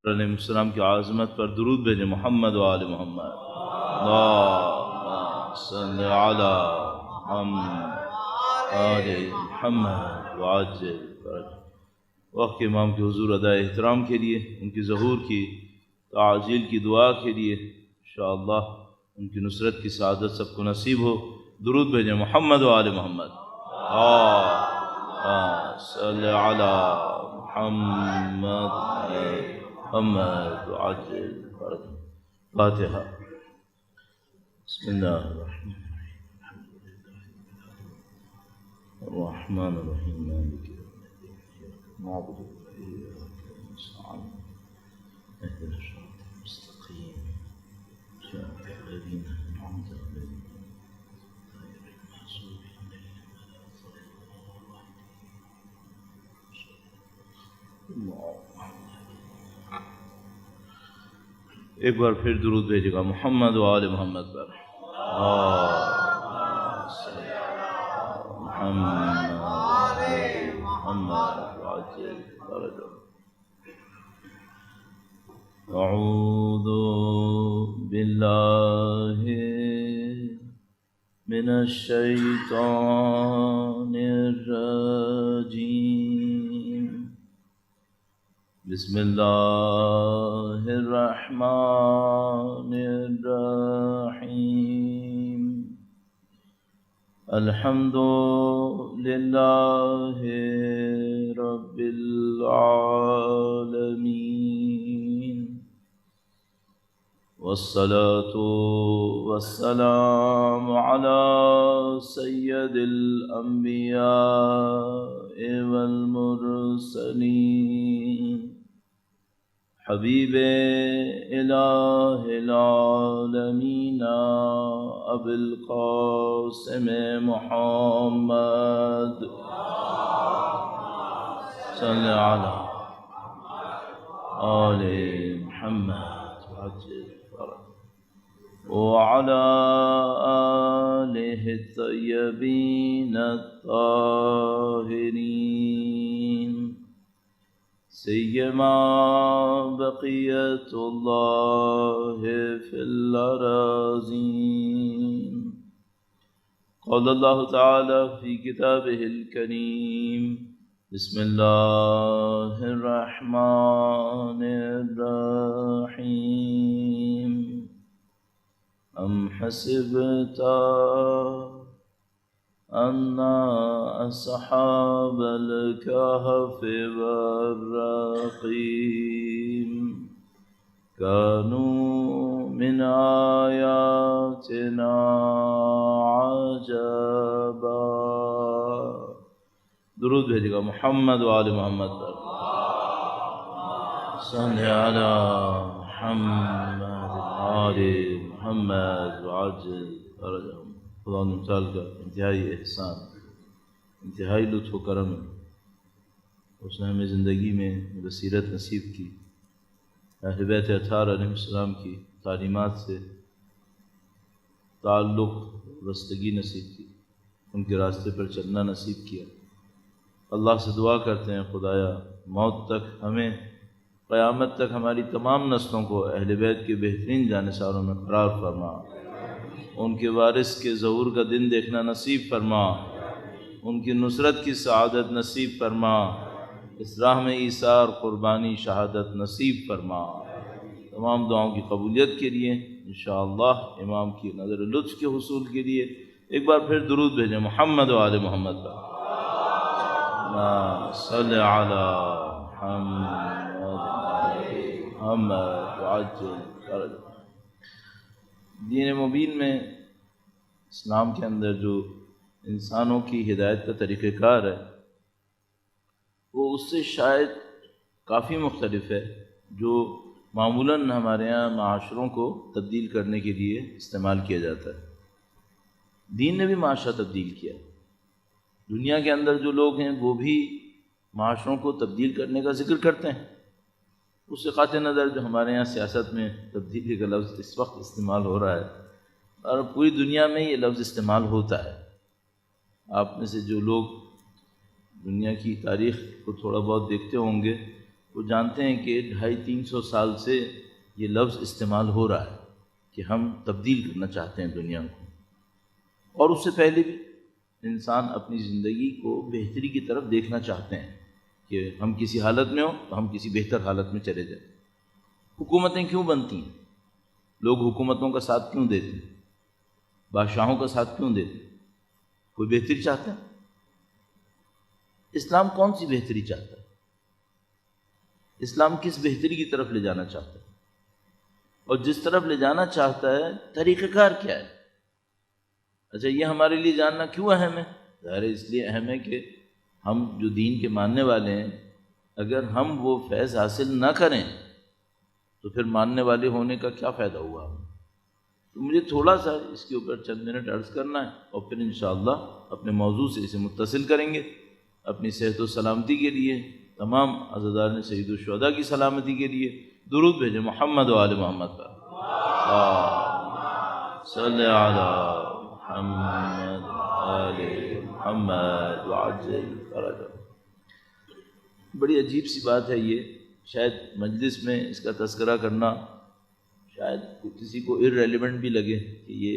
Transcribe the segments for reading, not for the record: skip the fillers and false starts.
علیہ السلام کی عظمت پر درود بھیجیں محمد و آل محمد اللہم صل علی محمد آل محمد وعجل فرجہ۔ وقت کے امام کے حضور ادائے احترام کے لیے، ان کی ظہور کی تعجیل کی دعا کے لیے انشاءاللہ ان کی نصرت کی سعادت سب کو نصیب ہو۔ درود بھیجیں محمد و آل محمد اللہم صل علی محمد محمد وعجل فرجہ۔ فاتحہ۔ بسم اللہ الرحمن الرحیم مالک یوم الدین نعبد وإیاک نستعین اهدنا الصراط المستقیم صراط الذین أنعمت علیہم غیر المغضوب علیہم ولا الضالین۔ ایک بار پھر درود بھیجے گا محمد و آل محمد پر۔ محمد وعجل فرجہ۔ اعوذ باللہ من الشیطان الرجیم، بسم اللہ الرحمن الرحیم، الحمد للہ رب العالمین، والصلاة والسلام علی سید الانبیاء والمرسلین، حبیب الہ العالمین ابی القاسم محمد صلی علی آل محمد وعجل فرجہ، وعلی آلہ الطیبین الطاہرین، سیما بقیت اللہ فی الأراضین۔ قال اللہ تعالی فی کتابہ الکریم، بسم اللہ الرحمن الرحیم، ام حسبت ان اصحاب الکہف والرقیم كانوا من آیاتنا عجبا۔ درود بھیجے گا محمد و آل محمد پر۔ صلی علی محمد آل محمد وعجل فرجہ۔ خدا تعالی کا انتہائی احسان، انتہائی لطف و کرم ہے، اس نے ہمیں زندگی میں بصیرت نصیب کی، اہل بیت اطہار علیہ السلام کی تعلیمات سے تعلق وابستگی نصیب کی، ان کے راستے پر چلنا نصیب کیا۔ اللہ سے دعا کرتے ہیں خدایا موت تک ہمیں، قیامت تک ہماری تمام نسلوں کو اہل بیت کے بہترین جانثاروں میں قرار فرما، ان کے وارث کے ظہور کا دن دیکھنا نصیب فرما، ان کی نصرت کی سعادت نصیب فرما، اس راہ میں ایثار قربانی شہادت نصیب فرما۔ تمام دعاؤں کی قبولیت کے لیے انشاءاللہ امام کی نظر لطف کے حصول کے لیے ایک بار پھر درود بھیجیں محمد و آل محمد پر۔ صلی علی محمد وعجل فرجہ۔ دین مبین میں، اسلام کے اندر جو انسانوں کی ہدایت کا طریقہ کار ہے وہ اس سے شاید کافی مختلف ہے جو معمولاً ہمارے یہاں معاشروں کو تبدیل کرنے کے لیے استعمال کیا جاتا ہے۔ دین نے بھی معاشرہ تبدیل کیا، دنیا کے اندر جو لوگ ہیں وہ بھی معاشروں کو تبدیل کرنے کا ذکر کرتے ہیں، اس سے قاطع نظر جو ہمارے یہاں سیاست میں تبدیلی کا لفظ اس وقت استعمال ہو رہا ہے اور پوری دنیا میں یہ لفظ استعمال ہوتا ہے۔ آپ میں سے جو لوگ دنیا کی تاریخ کو تھوڑا بہت دیکھتے ہوں گے وہ جانتے ہیں کہ 250-300 سال سے یہ لفظ استعمال ہو رہا ہے کہ ہم تبدیل کرنا چاہتے ہیں دنیا کو، اور اس سے پہلے بھی انسان اپنی زندگی کو بہتری کی طرف دیکھنا چاہتے ہیں کہ ہم کسی حالت میں ہوں تو ہم کسی بہتر حالت میں چلے جائیں۔ حکومتیں کیوں بنتی ہیں؟ لوگ حکومتوں کا ساتھ کیوں دیتے ہیں؟ بادشاہوں کا ساتھ کیوں دیتے ہیں؟ کوئی بہتری چاہتا ہے؟ اسلام کون سی بہتری چاہتا ہے؟ اسلام کس بہتری کی طرف لے جانا چاہتا ہے؟ اور جس طرف لے جانا چاہتا ہے طریقہ کار کیا ہے؟ اچھا، یہ ہمارے لیے جاننا کیوں اہم ہے؟ ظاہر اس لیے اہم ہے کہ ہم جو دین کے ماننے والے ہیں، اگر ہم وہ فیض حاصل نہ کریں تو پھر ماننے والے ہونے کا کیا فائدہ ہوا؟ تو مجھے تھوڑا سا اس کے اوپر چند منٹ عرض کرنا ہے، اور پھر انشاءاللہ اپنے موضوع سے اسے متصل کریں گے۔ اپنی صحت و سلامتی کے لیے تمام عزادار سید الشہداء کی سلامتی کے لیے درود بھیجیں محمد و آل محمد پر۔ صلی علی محمد آل محمد وعجل فرجہ۔ بڑی عجیب سی بات ہے یہ، شاید مجلس میں اس کا تذکرہ کرنا شاید کسی کو irrelevant بھی لگے کہ یہ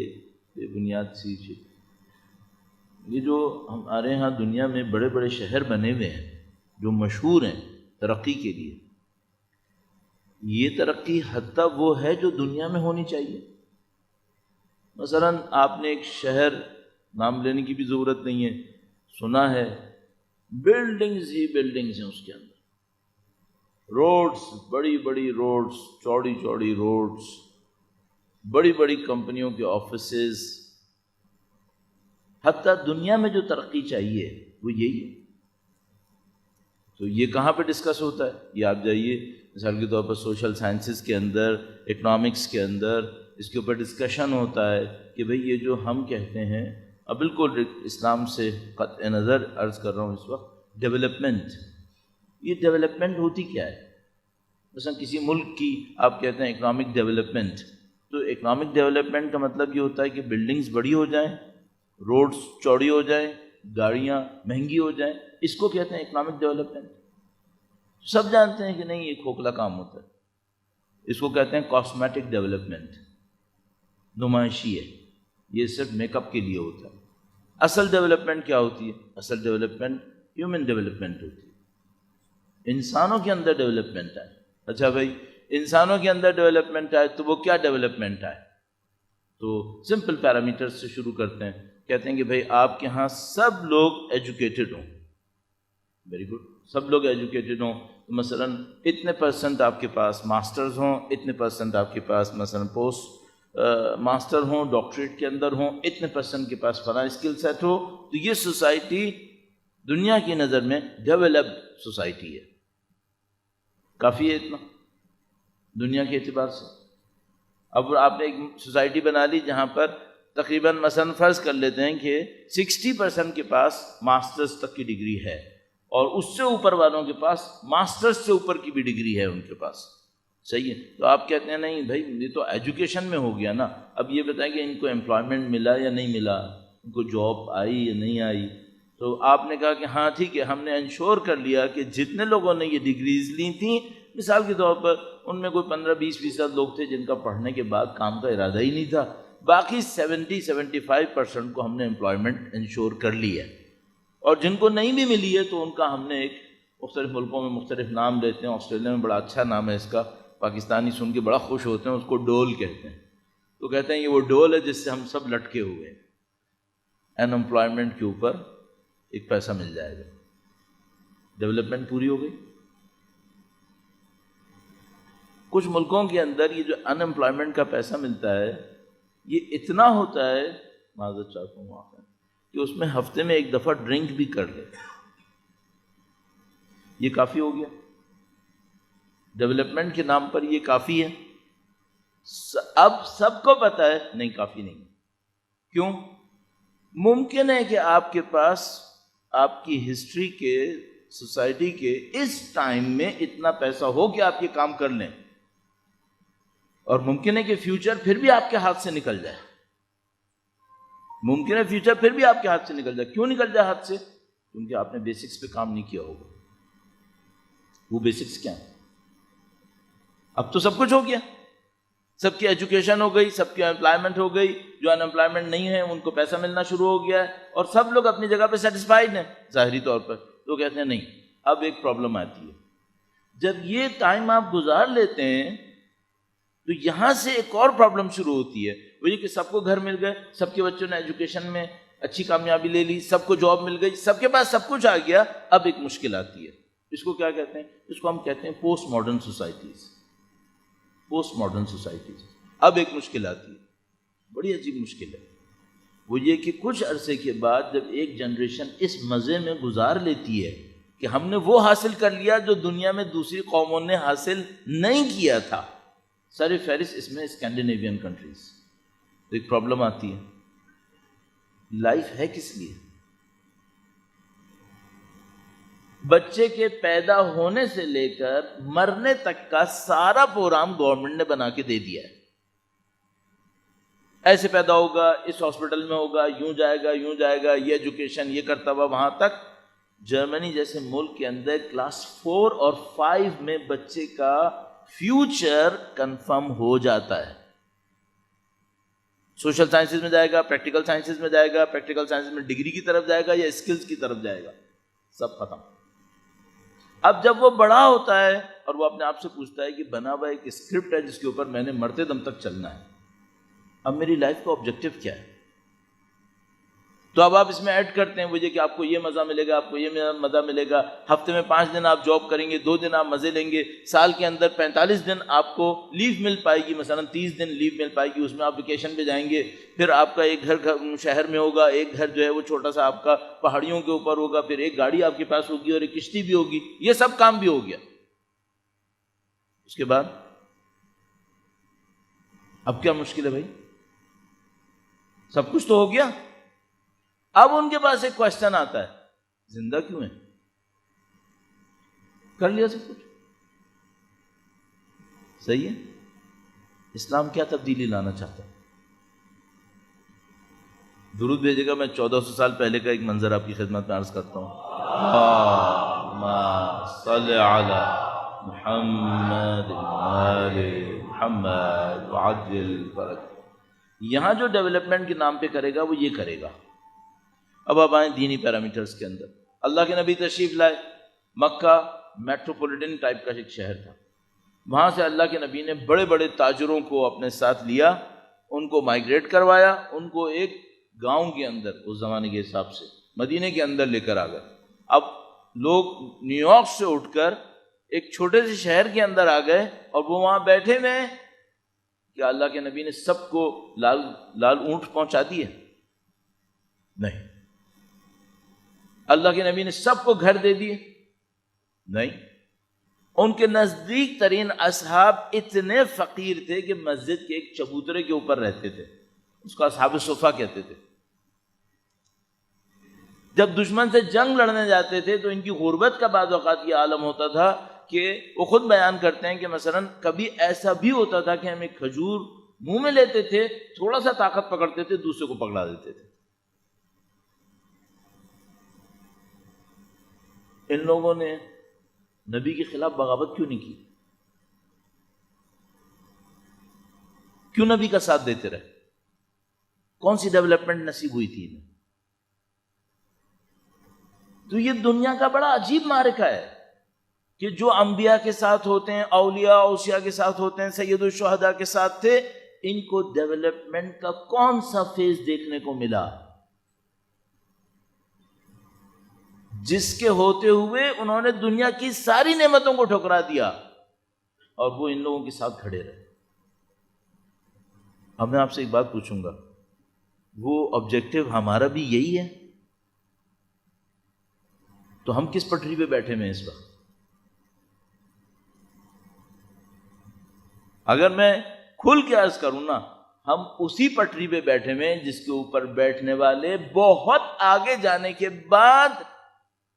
بے بنیاد سی چیز۔ یہ جو ہمارے ہاں دنیا میں بڑے بڑے شہر بنے ہوئے ہیں جو مشہور ہیں ترقی کے لیے، یہ ترقی حتیٰ وہ ہے جو دنیا میں ہونی چاہیے۔ مثلا آپ نے ایک شہر، نام لینے کی بھی ضرورت نہیں ہے، سنا ہے بلڈنگز ہی بلڈنگز ہیں اس کے اندر، روڈز، بڑی بڑی روڈز، چوڑی چوڑی روڈز، بڑی بڑی کمپنیوں کے آفیسز، حتیٰ دنیا میں جو ترقی چاہیے وہ یہی ہے۔ تو یہ کہاں پہ ڈسکس ہوتا ہے؟ یہ آپ جائیے مثال کے طور پر سوشل سائنسز کے اندر، اکنامکس کے اندر اس کے اوپر ڈسکشن ہوتا ہے کہ بھئی یہ جو ہم کہتے ہیں، اب بالکل اسلام سے قطع نظر عرض کر رہا ہوں اس وقت، ڈیولپمنٹ، یہ ڈیولپمنٹ ہوتی کیا ہے؟ مثلا کسی ملک کی آپ کہتے ہیں اکنامک ڈیولپمنٹ، تو اکنامک ڈیولپمنٹ کا مطلب یہ ہوتا ہے کہ بلڈنگز بڑی ہو جائیں، روڈز چوڑی ہو جائیں، گاڑیاں مہنگی ہو جائیں، اس کو کہتے ہیں اکنامک ڈیولپمنٹ۔ سب جانتے ہیں کہ نہیں، یہ کھوکھلا کام ہوتا ہے، اس کو کہتے ہیں کاسمیٹک ڈیولپمنٹ، نمائشی ہے، یہ صرف میک اپ کے لیے ہوتا ہے۔ اصل ڈیولپمنٹ کیا ہوتی ہے؟ اصل ڈیولپمنٹ ہیومن ڈیولپمنٹ ہوتی ہے، انسانوں کے اندر ڈیولپمنٹ ہے۔ اچھا بھائی، انسانوں کے اندر ڈیولپمنٹ ہے تو وہ کیا ڈیولپمنٹ ہے؟ تو سمپل پیرامیٹرز سے شروع کرتے ہیں، کہتے ہیں کہ بھائی آپ کے ہاں سب لوگ ایجوکیٹڈ ہوں، ویری گڈ، سب لوگ ایجوکیٹڈ ہوں، تو مثلا اتنے پرسنٹ آپ کے پاس ماسٹرز ہوں، اتنے پرسنٹ آپ کے پاس مثلا پوسٹ ماسٹر ہوں، ڈاکٹریٹ کے اندر ہوں، اتنے پرسنٹ کے پاس فلاں اسکل سیٹ ہو، تو یہ سوسائٹی دنیا کی نظر میں ڈیولپڈ سوسائٹی ہے۔ کافی ہے اتنا دنیا کے اعتبار سے۔ اب آپ نے ایک سوسائٹی بنا لی جہاں پر تقریباً مثلا فرض کر لیتے ہیں کہ 60% کے پاس ماسٹرز تک کی ڈگری ہے، اور اس سے اوپر والوں کے پاس ماسٹرز سے اوپر کی بھی ڈگری ہے ان کے پاس، صحیح ہے؟ تو آپ کہتے ہیں نہیں بھائی یہ تو ایجوکیشن میں ہو گیا نا، اب یہ بتائیں کہ ان کو امپلائمنٹ ملا یا نہیں ملا، ان کو جاب آئی یا نہیں آئی؟ تو آپ نے کہا کہ ہاں ٹھیک ہے، ہم نے انشور کر لیا کہ جتنے لوگوں نے یہ ڈگریز لی تھیں، مثال کے طور پر ان میں کوئی 15-20% لوگ تھے جن کا پڑھنے کے بعد کام کا ارادہ ہی نہیں تھا، باقی 70-75% کو ہم نے امپلائمنٹ انشور کر لی ہے، اور جن کو نہیں بھی ملی ہے تو ان کا ہم نے ایک مختلف ملکوں میں مختلف نام دیتے ہیں، آسٹریلیا میں بڑا اچھا نام ہے اس کا، پاکستانی سن کے بڑا خوش ہوتے ہیں، اس کو ڈول کہتے ہیں۔ تو کہتے ہیں یہ وہ ڈول ہے جس سے ہم سب لٹکے ہوئے ہیں، ان امپلائمنٹ کے اوپر ایک پیسہ مل جائے گا، ڈیولپمنٹ پوری ہو گئی۔ کچھ ملکوں کے اندر یہ جو ان امپلائمنٹ کا پیسہ ملتا ہے یہ اتنا ہوتا ہے، معذرت چاہتا ہوں وہاں کہ اس میں ہفتے میں ایک دفعہ ڈرنک بھی کر لے، یہ کافی ہو گیا؟ ڈیولپمنٹ کے نام پر یہ کافی ہے؟ اب سب کو پتہ ہے نہیں، کافی نہیں۔ کیوں؟ ممکن ہے کہ آپ کے پاس آپ کی ہسٹری کے، سوسائٹی کے اس ٹائم میں اتنا پیسہ ہو کہ آپ یہ کام کر لیں، اور ممکن ہے کہ فیوچر پھر بھی آپ کے ہاتھ سے نکل جائے، ممکن ہے فیوچر پھر بھی آپ کے ہاتھ سے نکل جائے۔ کیوں نکل جائے ہاتھ سے؟ کیونکہ آپ نے بیسکس پہ کام نہیں کیا ہوگا۔ وہ بیسکس کیا ہیں؟ اب تو سب کچھ ہو گیا، سب کی ایجوکیشن ہو گئی، سب کی امپلائمنٹ ہو گئی، جو ان امپلائمنٹ نہیں ہے ان کو پیسہ ملنا شروع ہو گیا ہے، اور سب لوگ اپنی جگہ پہ سیٹسفائیڈ ہیں ظاہری طور پر. تو کہتے ہیں نہیں، اب ایک پرابلم آتی ہے. جب یہ ٹائم آپ گزار لیتے ہیں تو یہاں سے ایک اور پرابلم شروع ہوتی ہے، وہ یہ کہ سب کو گھر مل گئے، سب کے بچوں نے ایجوکیشن میں اچھی کامیابی لے لی، سب کو جاب مل گئی، سب کے پاس سب کچھ آ گیا. اب ایک مشکل آتی ہے. اس کو کیا کہتے ہیں؟ اس کو ہم کہتے ہیں post modern societies. Post modern societies. اب ایک مشکل آتی ہے، بڑی عجیب مشکل ہے. وہ یہ کہ کچھ عرصے کے بعد جب ایک جنریشن اس مزے میں گزار لیتی ہے کہ ہم نے وہ حاصل کر لیا جو دنیا میں دوسری قوموں نے حاصل نہیں کیا تھا، سر فہرست اس میں اسکینڈینیوین کنٹریز، تو ایک پرابلم آتی ہے. لائف ہے کس لیے؟ بچے کے پیدا ہونے سے لے کر مرنے تک کا سارا پروگرام گورنمنٹ نے بنا کے دے دیا ہے. ایسے پیدا ہوگا، اس ہاسپٹل میں ہوگا، یوں جائے گا، یوں جائے گا، یہ ایجوکیشن یہ کرتا ہوا وہاں تک. جرمنی جیسے ملک کے اندر کلاس 4 اور 5 میں بچے کا فیوچر کنفرم ہو جاتا ہے. سوشل سائنسز میں جائے گا، پریکٹیکل سائنسز میں جائے گا، پریکٹیکل سائنسز میں ڈگری کی طرف جائے گا یا اسکلز کی طرف جائے گا، سب ختم. اب جب وہ بڑا ہوتا ہے اور وہ اپنے آپ سے پوچھتا ہے کہ بنا ہوا ایک اسکرپٹ ہے جس کے اوپر میں نے مرتے دم تک چلنا ہے، اب میری لائف کا آبجیکٹو کیا ہے؟ تو اب آپ اس میں ایڈ کرتے ہیں وہ یہ کہ آپ کو یہ مزہ ملے گا، آپ کو یہ مزہ ملے گا، ہفتے میں 5 دن آپ جاب کریں گے، 2 دن آپ مزے لیں گے، سال کے اندر 45 دن آپ کو لیو مل پائے گی، مثلا 30 دن لیو مل پائے گی، اس میں آپ ویکیشن پہ جائیں گے. پھر آپ کا ایک گھر شہر میں ہوگا، ایک گھر جو ہے وہ چھوٹا سا آپ کا پہاڑیوں کے اوپر ہوگا، پھر ایک گاڑی آپ کے پاس ہوگی اور ایک کشتی بھی ہوگی. یہ سب کام بھی ہو گیا. اس کے بعد اب کیا مشکل ہے بھائی؟ سب کچھ تو ہو گیا. اب ان کے پاس ایک کوشچن آتا ہے، زندہ کیوں ہے؟ کر لیا سب کچھ، صحیح ہے. اسلام کیا تبدیلی لانا چاہتا ہے؟ درود بھیجے گا. میں 1400 سال پہلے کا ایک منظر آپ کی خدمت میں عرض کرتا ہوں. اللہم صل علی محمد آل محمد وعجل فرج. یہاں جو ڈیولپمنٹ کے نام پہ کرے گا وہ یہ کرے گا. اب آپ آئیں دینی پیرامیٹرز کے اندر. اللہ کے نبی تشریف لائے. مکہ میٹروپولیٹن ٹائپ کا ایک شہر تھا. وہاں سے اللہ کے نبی نے بڑے بڑے تاجروں کو اپنے ساتھ لیا، ان کو مائیگریٹ کروایا، ان کو ایک گاؤں کے اندر اس زمانے کے حساب سے مدینے کے اندر لے کر آ گئے. اب لوگ نیو یارک سے اٹھ کر ایک چھوٹے سے شہر کے اندر آ گئے اور وہ وہاں بیٹھے ہوئے. کیا اللہ کے نبی نے سب کو لال اونٹ پہنچا دیے؟ نہیں. اللہ کے نبی نے سب کو گھر دے دیے؟ نہیں. ان کے نزدیک ترین اصحاب اتنے فقیر تھے کہ مسجد کے ایک چبوترے کے اوپر رہتے تھے، اس کو اصحاب صفہ کہتے تھے. جب دشمن سے جنگ لڑنے جاتے تھے تو ان کی غربت کا بعض اوقات یہ عالم ہوتا تھا کہ وہ خود بیان کرتے ہیں کہ مثلا کبھی ایسا بھی ہوتا تھا کہ ہم ایک کھجور منہ میں لیتے تھے، تھوڑا سا طاقت پکڑتے تھے، دوسرے کو پکڑا دیتے تھے. ان لوگوں نے نبی کے خلاف بغاوت کیوں نہیں کی؟ کیوں نبی کا ساتھ دیتے رہے؟ کون سی ڈیولپمنٹ نصیب ہوئی تھی انہیں؟ تو یہ دنیا کا بڑا عجیب معرکہ ہے کہ جو انبیاء کے ساتھ ہوتے ہیں، اولیاء اوصیاء کے ساتھ ہوتے ہیں، سید الشہداء کے ساتھ تھے، ان کو ڈیولپمنٹ کا کون سا فیز دیکھنے کو ملا جس کے ہوتے ہوئے انہوں نے دنیا کی ساری نعمتوں کو ٹھکرا دیا اور وہ ان لوگوں کے ساتھ کھڑے رہے. اب میں آپ سے ایک بات پوچھوں گا، وہ آبجیکٹو ہمارا بھی یہی ہے؟ تو ہم کس پٹری پہ بیٹھے ہوئے ہیں اس وقت؟ اگر میں کھل کے عرض کروں نا، ہم اسی پٹری پہ بیٹھے ہوئے ہیں جس کے اوپر بیٹھنے والے بہت آگے جانے کے بعد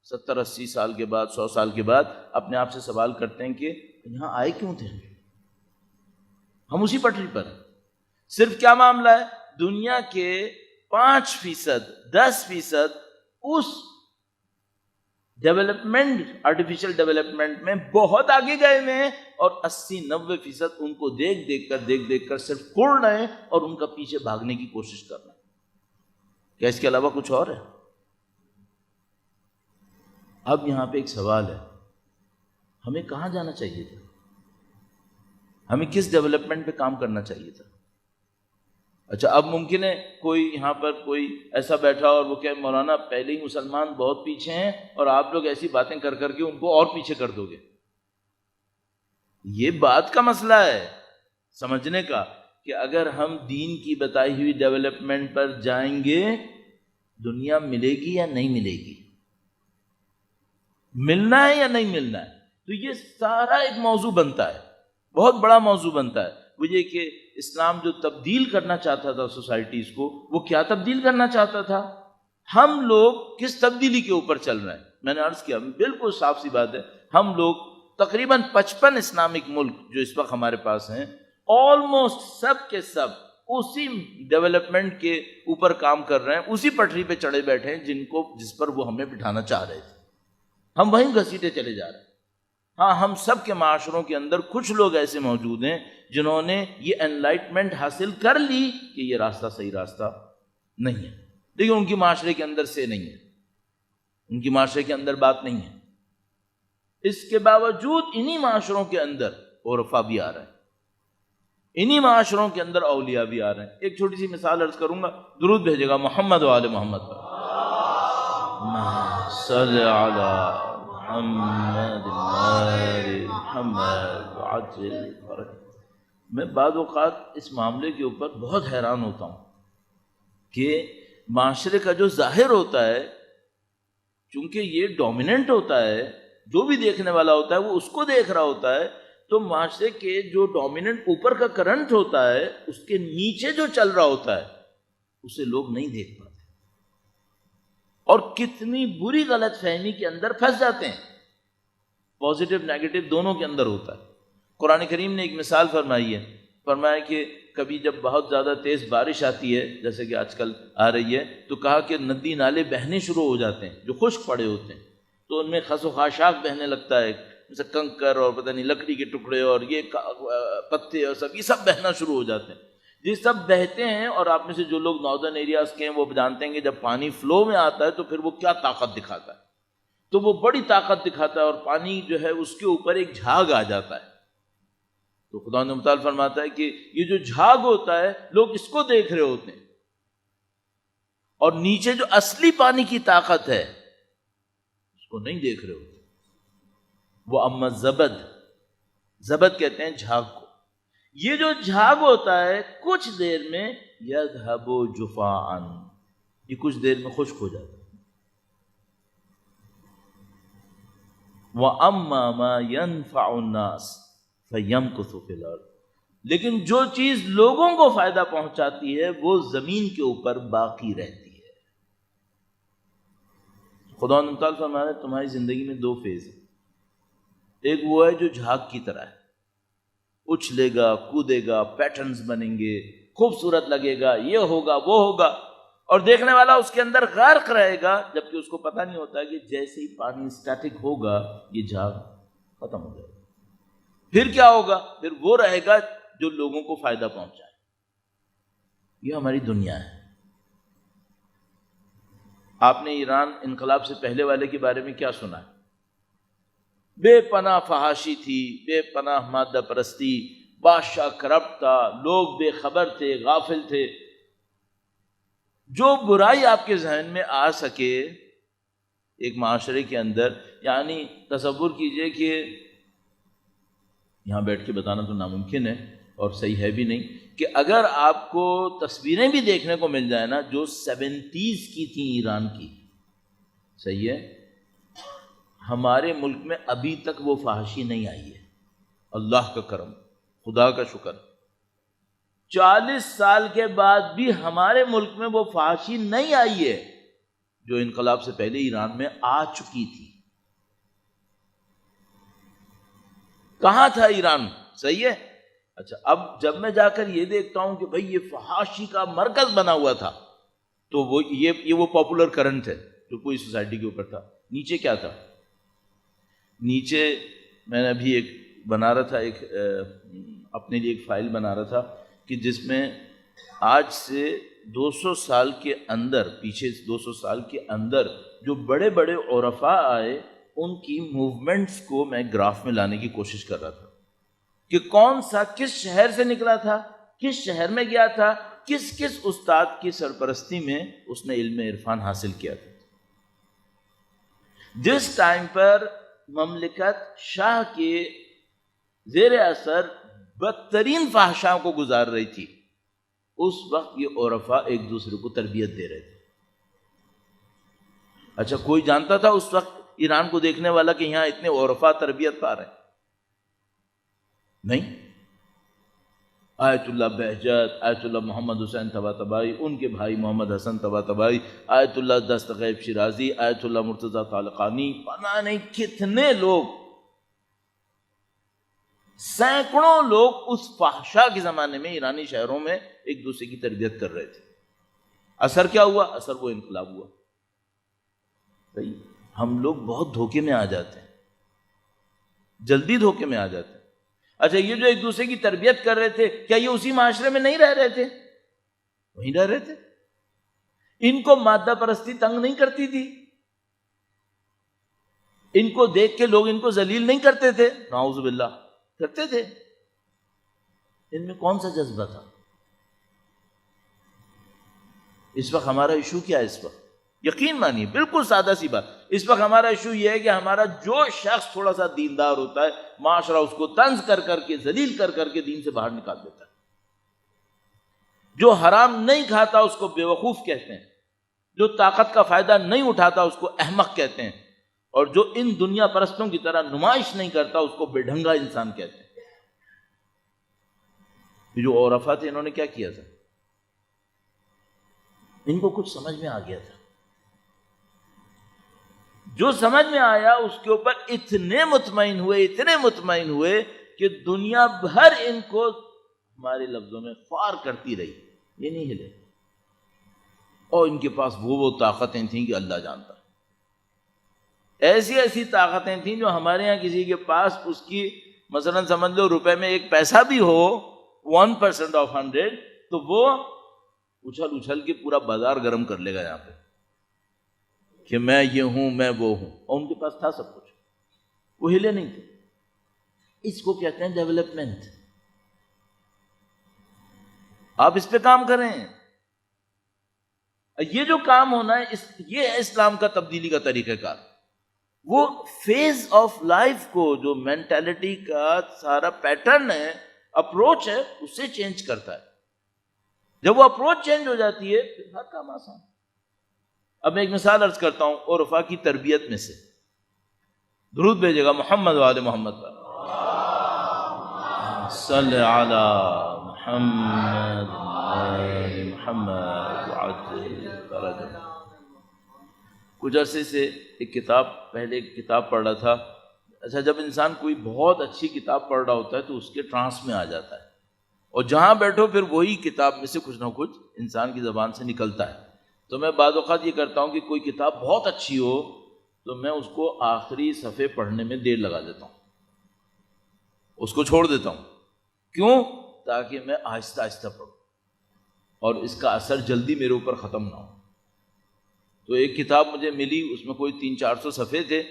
70-80 سال کے بعد، 100 سال کے بعد اپنے آپ سے سوال کرتے ہیں کہ یہاں آئے کیوں تھے؟ ہم اسی پٹری پر ہیں. صرف کیا معاملہ ہے؟ دنیا کے 5%، 10% اس ڈیولپمنٹ، آرٹیفیشل ڈیولپمنٹ میں بہت آگے گئے ہوئے ہیں، اور 80-90% ان کو دیکھ کر صرف کڑ رہے ہیں اور ان کا پیچھے بھاگنے کی کوشش کر رہے ہیں. کیا اس کے علاوہ کچھ اور ہے؟ اب یہاں پہ ایک سوال ہے، ہمیں کہاں جانا چاہیے تھا؟ ہمیں کس ڈیولپمنٹ پہ کام کرنا چاہیے تھا؟ اچھا، اب ممکن ہے کوئی یہاں پر کوئی ایسا بیٹھا اور وہ کہ مولانا پہلے ہی مسلمان بہت پیچھے ہیں اور آپ لوگ ایسی باتیں کر کر کے ان کو اور پیچھے کر دو گے. یہ بات کا مسئلہ ہے سمجھنے کا کہ اگر ہم دین کی بتائی ہوئی ڈیولپمنٹ پر جائیں گے، دنیا ملے گی یا نہیں ملے گی، ملنا ہے یا نہیں ملنا ہے. تو یہ سارا ایک موضوع بنتا ہے، بہت بڑا موضوع بنتا ہے. وہ یہ کہ اسلام جو تبدیل کرنا چاہتا تھا سوسائٹیز کو، وہ کیا تبدیل کرنا چاہتا تھا؟ ہم لوگ کس تبدیلی کے اوپر چل رہے ہیں؟ میں نے عرض کیا بالکل صاف سی بات ہے، ہم لوگ تقریباً 55 اسلامک ملک جو اس وقت ہمارے پاس ہیں، آلموسٹ سب کے سب اسی ڈیولپمنٹ کے اوپر کام کر رہے ہیں، اسی پٹری پہ چڑھے بیٹھے ہیں جس پر وہ ہمیں بٹھانا چاہ رہے تھے. ہم وہیں گھسیٹے چلے جا رہے ہیں. ہاں، ہم سب کے معاشروں کے اندر کچھ لوگ ایسے موجود ہیں جنہوں نے یہ انلائٹمنٹ حاصل کر لی کہ یہ راستہ صحیح راستہ نہیں ہے، لیکن ان کی معاشرے کے اندر سے نہیں ہے، ان کی معاشرے کے اندر بات نہیں ہے. اس کے باوجود انہی معاشروں کے اندر عرفا بھی آ رہے ہیں، انہی معاشروں کے اندر اولیاء بھی آ رہے ہیں. ایک چھوٹی سی مثال عرض کروں گا، درود بھیجے گا محمد و آل محمد پر. صلی علی محمد محمد عجل فرج. میں بعض اوقات اس معاملے کے اوپر بہت حیران ہوتا ہوں کہ معاشرے کا جو ظاہر ہوتا ہے، چونکہ یہ ڈومیننٹ ہوتا ہے، جو بھی دیکھنے والا ہوتا ہے وہ اس کو دیکھ رہا ہوتا ہے، تو معاشرے کے جو ڈومیننٹ اوپر کا کرنٹ ہوتا ہے، اس کے نیچے جو چل رہا ہوتا ہے اسے لوگ نہیں دیکھ پاتے، اور کتنی بری غلط فہمی کے اندر پھنس جاتے ہیں. پازیٹیو نیگیٹو دونوں کے اندر ہوتا ہے. قرآن کریم نے ایک مثال فرمائی ہے، فرمایا کہ کبھی جب بہت زیادہ تیز بارش آتی ہے، جیسے کہ آج کل آ رہی ہے، تو کہا کہ ندی نالے بہنے شروع ہو جاتے ہیں جو خشک پڑے ہوتے ہیں، تو ان میں خس و خاشاک بہنے لگتا ہے، جیسے کنکر اور پتہ نہیں لکڑی کے ٹکڑے اور یہ پتے اور یہ سب بہنا شروع ہو جاتے ہیں. یہ سب بہتے ہیں، اور آپ میں سے جو لوگ ناردرن ایریاز کے ہیں وہ جانتے ہیں کہ جب پانی فلو میں آتا ہے تو پھر وہ کیا طاقت دکھاتا ہے. تو وہ بڑی طاقت دکھاتا ہے، اور پانی جو ہے اس کے اوپر ایک جھاگ آ جاتا ہے. تو خدا نے متعال فرماتا ہے کہ یہ جو جھاگ ہوتا ہے لوگ اس کو دیکھ رہے ہوتے ہیں، اور نیچے جو اصلی پانی کی طاقت ہے اس کو نہیں دیکھ رہے ہوتے. وہ اما زبد کہتے ہیں جھاگ کو. یہ جو جھاگ ہوتا ہے کچھ دیر میں یذهب جفاء، یہ کچھ دیر میں خشک ہو جاتا ہے. وَأَمَّا مَا يَنْفَعُ النَّاسِ فَيَمْكُثُ فِي الْأَرْضِ، لیکن جو چیز لوگوں کو فائدہ پہنچاتی ہے وہ زمین کے اوپر باقی رہتی ہے. خدا نے تعالیٰ فرمایا تمہاری زندگی میں 2 فیز ہیں. ایک وہ ہے جو جھاگ کی طرح ہے، اچھلے گا، کودے گا، پیٹرنز بنیں گے، خوبصورت لگے گا، یہ ہوگا وہ ہوگا، اور دیکھنے والا اس کے اندر غرق رہے گا، جبکہ اس کو پتہ نہیں ہوتا کہ جیسے ہی پانی اسٹیٹک ہوگا یہ جھاگ ختم ہو جائے گا. پھر کیا ہوگا؟ پھر وہ رہے گا جو لوگوں کو فائدہ پہنچائے. یہ ہماری دنیا ہے. آپ نے ایران انقلاب سے پہلے والے کے بارے میں کیا سنا ہے؟ بے پناہ فحاشی تھی، بے پناہ مادہ پرستی، بادشاہ کرپٹ تھا، لوگ بے خبر تھے، غافل تھے. جو برائی آپ کے ذہن میں آ سکے ایک معاشرے کے اندر، یعنی تصور کیجئے کہ یہاں بیٹھ کے بتانا تو ناممکن ہے اور صحیح ہے بھی نہیں، کہ اگر آپ کو تصویریں بھی دیکھنے کو مل جائے نا جو 70s کی تھیں ایران کی، صحیح ہے، ہمارے ملک میں ابھی تک وہ فحاشی نہیں آئی ہے. اللہ کا کرم، خدا کا شکر، 40 سال کے بعد بھی ہمارے ملک میں وہ فحاشی نہیں آئی ہے جو انقلاب سے پہلے ایران میں آ چکی تھی. کہاں تھا ایران؟ صحیح ہے. اچھا، اب جب میں جا کر یہ دیکھتا ہوں کہ بھئی یہ فحاشی کا مرکز بنا ہوا تھا، تو وہ یہ پاپولر کرنٹ ہے جو پوری سوسائٹی کے اوپر تھا. نیچے کیا تھا؟ نیچے میں نے ابھی ایک بنا رہا تھا، اپنے لیے ایک فائل بنا رہا تھا کہ جس میں آج سے 200 سال کے اندر، پیچھے 200 سال کے اندر جو بڑے بڑے عرفاء آئے ان کی موومنٹس کو میں گراف میں لانے کی کوشش کر رہا تھا کہ کون سا کس شہر سے نکلا تھا، کس شہر میں گیا تھا، کس کس استاد کی سرپرستی میں اس نے علم عرفان حاصل کیا تھا. جس ٹائم پر مملکت شاہ کے زیر اثر بدترین فحشاؤں کو گزار رہی تھی، اس وقت یہ عرفاء ایک دوسرے کو تربیت دے رہے تھے. اچھا کوئی جانتا تھا اس وقت ایران کو دیکھنے والا کہ یہاں اتنے عرفاء تربیت پا رہے ہیں؟ نہیں. آیت اللہ بہجت، آیت اللہ محمد حسین طباطبائی، ان کے بھائی محمد حسن طباطبائی، آیت اللہ دستغیب شیرازی، آیت اللہ مرتضیٰ طالقانی، پتہ نہیں کتنے لوگ، سینکڑوں لوگ اس فحشا کے زمانے میں ایرانی شہروں میں ایک دوسرے کی تربیت کر رہے تھے. اثر کیا ہوا؟ اثر وہ انقلاب ہوا. بھائی ہم لوگ بہت دھوکے میں آ جاتے ہیں، جلدی دھوکے میں آ جاتے ہیں. اچھا یہ جو ایک دوسرے کی تربیت کر رہے تھے، کیا یہ اسی معاشرے میں نہیں رہ رہے تھے؟ وہیں رہ رہے تھے. ان کو مادہ پرستی تنگ نہیں کرتی تھی؟ ان کو دیکھ کے لوگ ان کو ذلیل نہیں کرتے تھے؟ نعوذ باللہ کرتے تھے. ان میں کون سا جذبہ تھا؟ اس وقت ہمارا ایشو کیا ہے؟ اس وقت یقین مانیے بالکل سادہ سی بات، اس وقت ہمارا ایشو یہ ہے کہ ہمارا جو شخص تھوڑا سا دیندار ہوتا ہے، معاشرہ اس کو طنز کر کر کے، ذلیل کر کر کے دین سے باہر نکال دیتا ہے. جو حرام نہیں کھاتا اس کو بیوقوف کہتے ہیں، جو طاقت کا فائدہ نہیں اٹھاتا اس کو احمق کہتے ہیں، اور جو ان دنیا پرستوں کی طرح نمائش نہیں کرتا اس کو بے ڈھنگا انسان کہتے ہیں. یہ جو عرفاء تھے انہوں نے کیا کیا تھا؟ ان کو کچھ سمجھ میں آ گیا تھا. جو سمجھ میں آیا اس کے اوپر اتنے مطمئن ہوئے کہ دنیا بھر ان کو ہمارے لفظوں میں خوار کرتی رہی، یہ نہیں ہلے. اور ان کے پاس وہ طاقتیں تھیں کہ اللہ جانتا، ایسی طاقتیں تھیں جو ہمارے ہاں کسی کے پاس اس کی مثلا سمجھ لو روپے میں 1 پیسہ بھی ہو 1% of 100 تو وہ اچھل کے پورا بازار گرم کر لے گا یہاں پہ کہ میں یہ ہوں، میں وہ ہوں. اور ان کے پاس تھا سب کچھ، وہ ہلے نہیں تھے. اس کو کہتے ہیں ڈیولپمنٹ. آپ اس پہ کام کریں. یہ جو کام ہونا ہے یہ ہے اسلام کا تبدیلی کا طریقہ کار. وہ فیز آف لائف کو، جو مینٹالٹی کا سارا پیٹرن ہے، اپروچ ہے، اسے چینج کرتا ہے. جب وہ اپروچ چینج ہو جاتی ہے پھر ہر کام آسان. اب میں ایک مثال عرض کرتا ہوں عرفاء کی تربیت میں سے. درود بھیجے گا محمد وآل محمد پر. صلی علی محمد وآل محمد وعجل فرجہ. کچھ عرصے سے پہلے ایک کتاب پڑھ رہا تھا. اچھا جب انسان کوئی بہت اچھی کتاب پڑھ رہا ہوتا ہے تو اس کے ٹرانس میں آ جاتا ہے، اور جہاں بیٹھو پھر وہی کتاب میں سے کچھ نہ کچھ انسان کی زبان سے نکلتا ہے. تو میں بعض اوقات یہ کرتا ہوں کہ کوئی کتاب بہت اچھی ہو تو میں اس کو آخری صفحے پڑھنے میں دیر لگا دیتا ہوں، اس کو چھوڑ دیتا ہوں. کیوں؟ تاکہ میں آہستہ آہستہ پڑھوں اور اس کا اثر جلدی میرے اوپر ختم نہ ہو. تو ایک کتاب مجھے ملی، اس میں کوئی 300-400 صفحے تھے.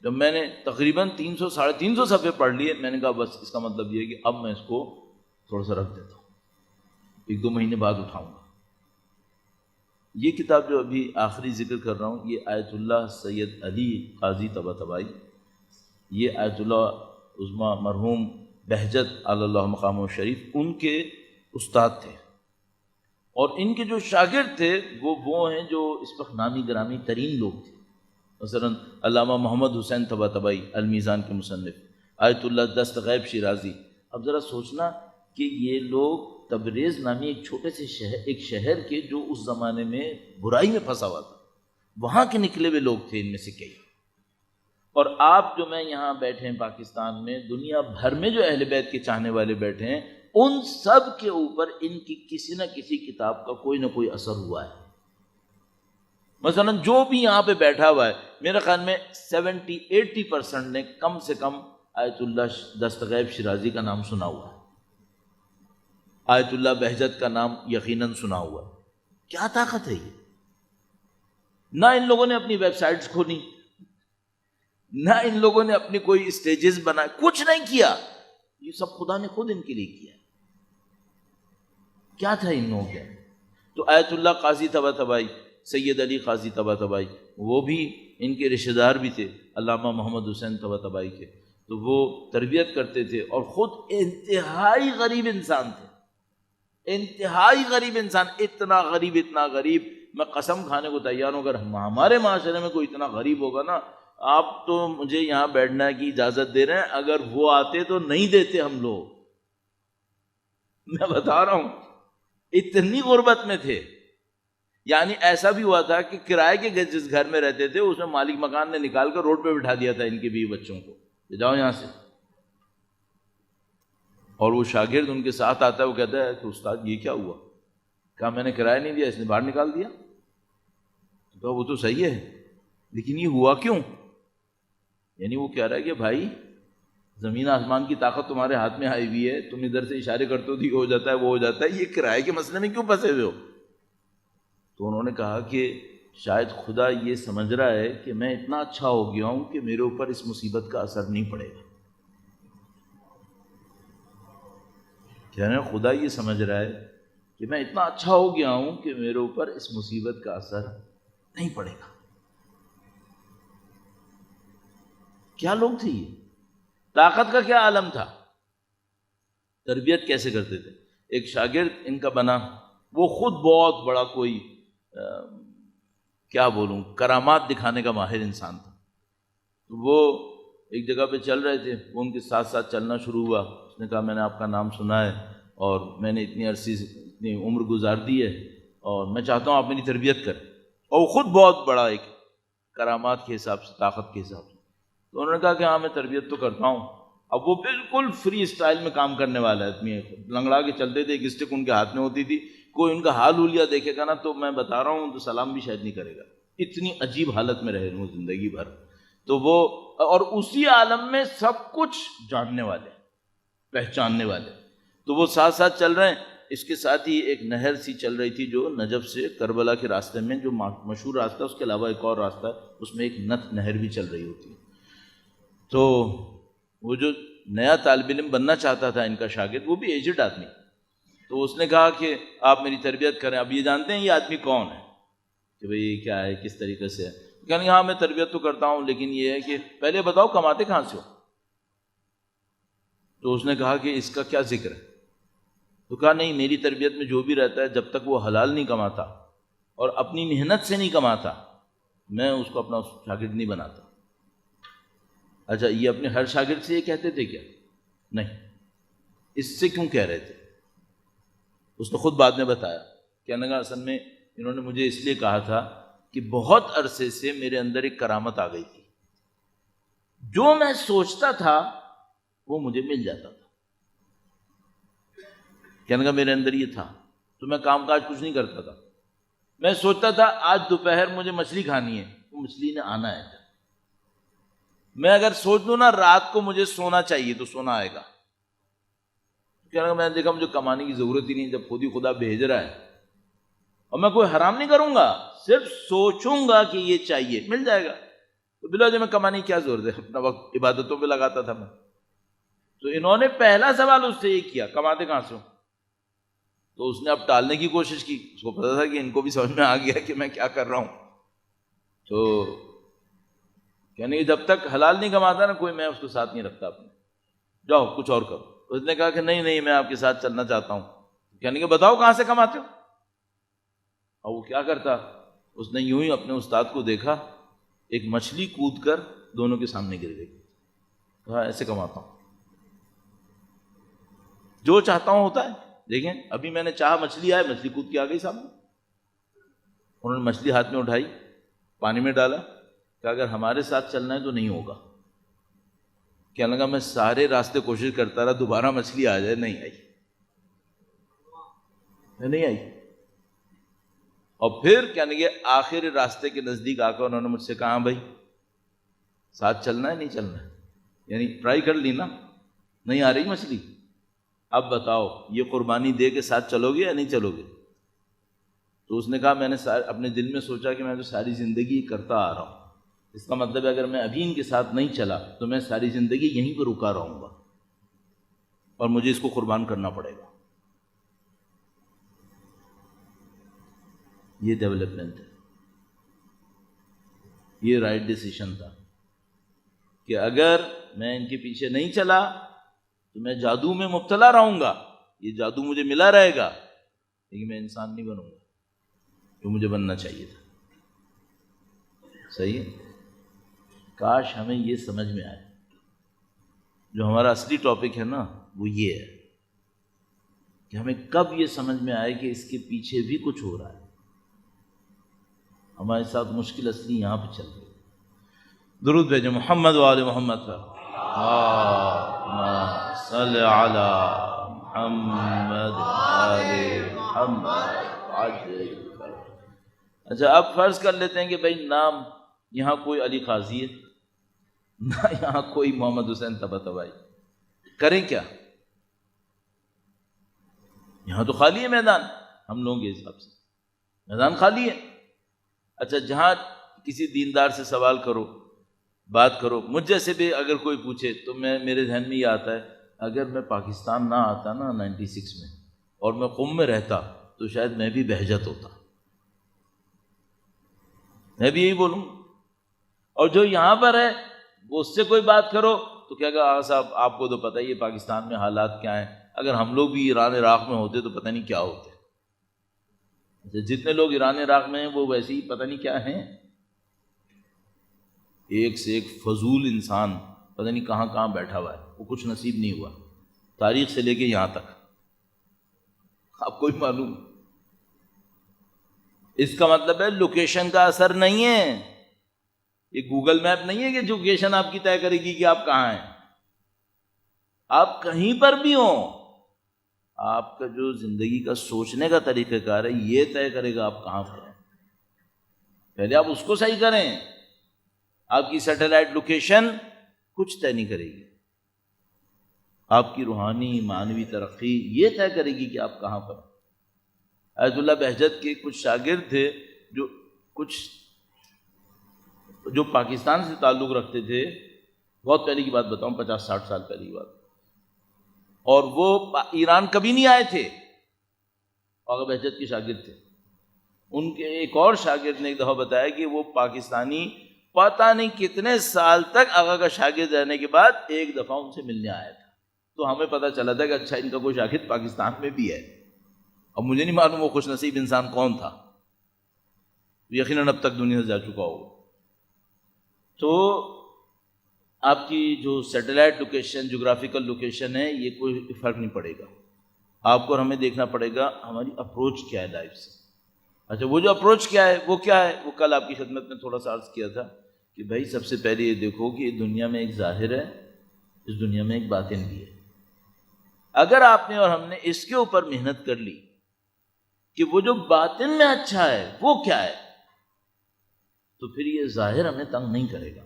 جب میں نے تقریباً 300-350 صفحے پڑھ لیے، میں نے کہا بس اس کا مطلب یہ ہے کہ اب میں اس کو تھوڑا سا رکھ دیتا ہوں، 1-2 مہینے بعد اٹھاؤں گا. یہ کتاب جو ابھی آخری ذکر کر رہا ہوں، یہ آیت اللہ سید علی قاضی طباطبائی، یہ آیت اللہ عظمیٰ مرحوم بہجت علی اللہ مقامہ شریف، ان کے استاد تھے. اور ان کے جو شاگرد تھے وہ ہیں جو اس وقت نامی گرامی ترین لوگ تھے. مثلا علامہ محمد حسین طباطبائی المیزان کے مصنف، آیت اللہ دستغیب شیرازی. اب ذرا سوچنا کہ یہ لوگ تبریز نامی ایک چھوٹے سے شہر کے، جو اس زمانے میں برائی میں پھنسا ہوا تھا، وہاں کے نکلے ہوئے لوگ تھے ان میں سے کئی. اور آپ جو میں یہاں بیٹھے ہیں پاکستان میں، دنیا بھر میں جو اہل بیت کے چاہنے والے بیٹھے ہیں، ان سب کے اوپر ان کی کسی نہ کسی کتاب کا کوئی نہ کوئی اثر ہوا ہے. مثلا جو بھی یہاں پہ بیٹھا ہوا ہے میرے خیال میں 70-80% نے کم سے کم آیت اللہ دستغیب شیرازی کا نام سنا ہوا ہے، آیت اللہ بہجت کا نام یقیناً سنا ہوا ہے۔ کیا طاقت ہے یہ؟ نہ ان لوگوں نے اپنی ویب سائٹس کھولی، نہ ان لوگوں نے اپنی کوئی اسٹیجز بنائے، کچھ نہیں کیا، یہ سب خدا نے خود ان کے لیے کیا۔ کیا تھا ان لوگوں کے؟ تو آیت اللہ قاضی طباطبائی، سید علی قاضی طباطبائی، وہ بھی ان کے رشتہ دار بھی تھے علامہ محمد حسین طباطبائی کے، تو وہ تربیت کرتے تھے، اور خود انتہائی غریب انسان تھے، انتہائی غریب انسان، اتنا غریب، میں قسم کھانے کو تیار ہوں اگر ہمارے معاشرے میں کوئی اتنا غریب ہوگا نا، آپ تو مجھے یہاں بیٹھنے کی اجازت دے رہے ہیں، اگر وہ آتے تو نہیں دیتے ہم لوگ، میں بتا رہا ہوں، اتنی غربت میں تھے۔ یعنی ایسا بھی ہوا تھا کہ کرائے کے جس گھر میں رہتے تھے اس میں مالک مکان نے نکال کر روڈ پہ بٹھا دیا تھا ان کے بیوی بچوں کو، کہ جاؤ یہاں سے۔ اور وہ شاگرد ان کے ساتھ آتا ہے، وہ کہتا ہے کہ استاد یہ کیا ہوا؟ کہا میں نے کرایہ نہیں دیا، اس نے باہر نکال دیا۔ کہا وہ تو صحیح ہے لیکن یہ ہوا کیوں؟ یعنی وہ کہہ رہا ہے کہ بھائی زمین آسمان کی طاقت تمہارے ہاتھ میں آئی ہوئی ہے، تم ادھر سے اشارے کرتے ہو تو ہو جاتا ہے، وہ ہو جاتا ہے، یہ کرائے کے مسئلے میں کیوں پھنسے ہوئے ہو؟ تو انہوں نے کہا کہ شاید خدا یہ سمجھ رہا ہے کہ میں اتنا اچھا ہو گیا ہوں کہ میرے اوپر اس مصیبت کا اثر نہیں پڑے گا۔ کہہ رہے ہیں خدا یہ سمجھ رہا ہے کہ میں اتنا اچھا ہو گیا ہوں کہ میرے اوپر اس مصیبت کا اثر نہیں پڑے گا۔ کیا لوگ تھے یہ؟ طاقت کا کیا عالم تھا؟ تربیت کیسے کرتے تھے؟ ایک شاگرد ان کا بنا، وہ خود بہت بڑا کوئی کیا بولوں کرامات دکھانے کا ماہر انسان تھا۔ تو وہ ایک جگہ پہ چل رہے تھے، وہ ان کے ساتھ ساتھ چلنا شروع ہوا۔ اس نے کہا میں نے آپ کا نام سنا ہے اور میں نے اتنی عرصی اتنی عمر گزار دی ہے اور میں چاہتا ہوں آپ میری تربیت کریں، اور وہ خود بہت بڑا ایک کرامات کے حساب سے، طاقت کے حساب سے۔ تو انہوں نے کہا کہ ہاں میں تربیت تو کرتا ہوں۔ اب وہ بالکل فری اسٹائل میں کام کرنے والا آدمی ہے، لنگڑا کے چلتے تھے، ایک اسٹک ان کے ہاتھ میں ہوتی تھی، کوئی ان کا حال ہولیا دیکھے گا نا تو میں بتا رہا ہوں تو سلام بھی شاید نہیں کرے گا، اتنی عجیب حالت میں رہے وہ زندگی بھر۔ تو وہ اور اسی عالم میں سب کچھ جاننے والے، پہچاننے والے۔ تو وہ ساتھ ساتھ چل رہے ہیں، اس کے ساتھ ہی ایک نہر سی چل رہی تھی جو نجف سے کربلا کے راستے میں، جو مشہور راستہ، اس کے علاوہ ایک اور راستہ ہے، اس میں ایک نت نہر بھی چل رہی ہوتی ہے۔ تو وہ جو نیا طالب علم بننا چاہتا تھا ان کا شاگرد، وہ بھی ایجڈ آدمی، تو اس نے کہا کہ آپ میری تربیت کریں۔ اب یہ جانتے ہیں یہ آدمی کون ہے، کہ بھئی یہ کیا ہے، کس طریقے سے ہے؟ کہنے ہاں میں تربیت تو کرتا ہوں لیکن یہ ہے کہ پہلے بتاؤ کماتے کہاں سے ہو؟ تو اس نے کہا کہ اس کا کیا ذکر ہے؟ تو کہا نہیں، میری تربیت میں جو بھی رہتا ہے جب تک وہ حلال نہیں کماتا اور اپنی محنت سے نہیں کماتا، میں اس کو اپنا شاگرد نہیں بناتا۔ اچھا، یہ اپنے ہر شاگرد سے یہ کہتے تھے کیا؟ نہیں۔ اس سے کیوں کہہ رہے تھے؟ اس نے خود بعد میں بتایا، کہنے لگا اصل میں انہوں نے مجھے اس لیے کہا تھا کہ بہت عرصے سے میرے اندر ایک کرامت آ گئی تھی، جو میں سوچتا تھا وہ مجھے مل جاتا تھا۔ کہنے لگا میرے اندر یہ تھا، تو میں کام کاج کچھ نہیں کرتا تھا، میں سوچتا تھا آج دوپہر مجھے مچھلی کھانی ہے، وہ مچھلی نے آنا ہے۔ میں اگر سوچ لوں نا رات کو مجھے سونا چاہیے تو سونا آئے گا۔ کہنے لگا میں نے دیکھا مجھے کمانے کی ضرورت ہی نہیں، جب خود ہی خدا بھیج رہا ہے، اور میں کوئی حرام نہیں کروں گا، صرف سوچوں گا کہ یہ چاہیے، مل جائے گا، تو بلا جو میں کمانے کی کیا ضرورت ہے، اپنا وقت عبادتوں پہ لگاتا تھا میں۔ تو انہوں نے پہلا سوال اس سے یہ کیا، کماتے کہاں سے ہو؟ تو اس نے اب ٹالنے کی کوشش کی، اس کو پتا تھا کہ ان کو بھی سمجھ میں آ گیا کہ میں کیا کر رہا ہوں۔ تو یعنی جب تک حلال نہیں کماتا نا کوئی، میں اس کو ساتھ نہیں رکھتا اپنے، جاؤ کچھ اور کرو۔ اس نے کہا کہ نہیں نہیں میں آپ کے ساتھ چلنا چاہتا ہوں۔ یعنی کہ بتاؤ کہاں سے کماتے ہو؟ اور وہ کیا کرتا، اس نے یوں ہی اپنے استاد کو دیکھا، ایک مچھلی کود کر دونوں کے سامنے گر گئی، کہا ایسے کماتا ہوں، جو چاہتا ہوں ہوتا ہے۔ دیکھیں ابھی میں نے چاہا مچھلی آئے، مچھلی کود کے آ گئی سامنے۔ انہوں نے مچھلی ہاتھ میں اٹھائی، پانی میں ڈالا، کہ اگر ہمارے ساتھ چلنا ہے تو نہیں ہوگا۔ کہنے لگا میں سارے راستے کوشش کرتا رہا دوبارہ مچھلی آ جائے، نہیں آئی، نہیں آئی۔ اور پھر کہنے کہ آخر راستے کے نزدیک آ کر انہوں نے مجھ سے کہا بھائی ساتھ چلنا ہے نہیں چلنا ہے، یعنی ٹرائی کر لی نا، نہیں آ رہی مچھلی، اب بتاؤ یہ قربانی دے کے ساتھ چلو گے یا نہیں چلو گے؟ تو اس نے کہا میں نے اپنے دل میں سوچا کہ میں تو ساری زندگی کرتا آ رہا ہوں، اس کا مطلب ہے اگر میں ابھی ان کے ساتھ نہیں چلا تو میں ساری زندگی یہیں پہ رکا رہوں گا اور مجھے اس کو قربان کرنا پڑے گا۔ یہ ڈیولپمنٹ ہے، یہ رائٹ ڈیسیشن تھا کہ اگر میں ان کے پیچھے نہیں چلا تو میں جادو میں مبتلا رہوں گا، یہ جادو مجھے ملا رہے گا، لیکن میں انسان نہیں بنوں گا جو مجھے بننا چاہیے تھا۔ صحیح ہے؟ کاش ہمیں یہ سمجھ میں آئے۔ جو ہمارا اصلی ٹاپک ہے نا وہ یہ ہے کہ ہمیں کب یہ سمجھ میں آئے کہ اس کے پیچھے بھی کچھ ہو رہا ہے۔ ہمارے ساتھ مشکل اصلی یہاں پہ چل رہی ہے۔ درود بھیجیں محمد و آل محمد پر، اللہم صلی علی محمد و آل محمد۔ اچھا اب فرض کر لیتے ہیں کہ بھائی نام یہاں کوئی علی قاضی ہے نہ یہاں کوئی محمد حسین طباطبائی، کریں کیا؟ یہاں تو خالی ہے میدان، ہم لوگوں کے حساب سے میدان خالی ہے۔ اچھا جہاں کسی دیندار سے سوال کرو، بات کرو، مجھ جیسے بھی اگر کوئی پوچھے تو میرے ذہن میں یہ آتا ہے اگر میں پاکستان نہ آتا نا 96 میں اور میں قم میں رہتا تو شاید میں بھی بہجت ہوتا، میں بھی یہی بولوں۔ اور جو یہاں پر ہے وہ اس سے کوئی بات کرو تو کیا کہا آغا صاحب آپ کو تو پتہ ہی ہے پاکستان میں حالات کیا ہیں، اگر ہم لوگ بھی ایران عراق میں ہوتے تو پتہ نہیں کیا ہوتے۔ جتنے لوگ ایران عراق میں ہیں وہ ویسے ہی پتہ نہیں کیا ہیں، ایک سے ایک فضول انسان پتہ نہیں کہاں کہاں بیٹھا ہوا ہے، وہ کچھ نصیب نہیں ہوا تاریخ سے لے کے یہاں تک، آپ کو ہی معلوم۔ اس کا مطلب ہے لوکیشن کا اثر نہیں ہے، یہ گوگل میپ نہیں ہے کہ لوکیشن آپ کی طے کرے گی کہ آپ کہاں ہیں۔ آپ کہیں پر بھی ہوں، آپ کا جو زندگی کا سوچنے کا طریقہ کار ہے یہ طے کرے گا آپ کہاں پر ہیں۔ پہلے آپ اس کو صحیح کریں، آپ کی سیٹلائٹ لوکیشن کچھ طے نہیں کرے گی، آپ کی روحانی معنوی ترقی یہ طے کرے گی کہ آپ کہاں پر ہیں۔ آیت اللہ بہجت کے کچھ شاگرد تھے جو پاکستان سے تعلق رکھتے تھے، بہت پہلے کی بات بتاؤں، 50-60 سال پہلے کی بات، اور وہ ایران کبھی نہیں آئے تھے، آغا بہجت کے شاگرد تھے۔ ان کے ایک اور شاگرد نے ایک دفعہ بتایا کہ وہ پاکستانی پتہ نہیں کتنے سال تک آغا کا شاگرد رہنے کے بعد ایک دفعہ ان سے ملنے آیا تھا، تو ہمیں پتہ چلا تھا کہ اچھا ان کا کوئی شاگرد پاکستان میں بھی ہے۔ اب مجھے نہیں معلوم وہ خوش نصیب انسان کون تھا، یقیناً اب تک دنیا سے جا چکا ہوگا۔ تو آپ کی جو سیٹلائٹ لوکیشن، جغرافیکل لوکیشن ہے، یہ کوئی فرق نہیں پڑے گا، آپ کو اور ہمیں دیکھنا پڑے گا ہماری اپروچ کیا ہے لائف سے۔ اچھا وہ جو اپروچ کیا ہے وہ کیا ہے، وہ کل آپ کی خدمت میں تھوڑا سا عرض کیا تھا کہ بھائی سب سے پہلے یہ دیکھو کہ دنیا میں ایک ظاہر ہے، اس دنیا میں ایک باطن بھی ہے۔ اگر آپ نے اور ہم نے اس کے اوپر محنت کر لی کہ وہ جو باطن میں اچھا ہے وہ کیا ہے، تو پھر یہ ظاہر ہمیں تنگ نہیں کرے گا،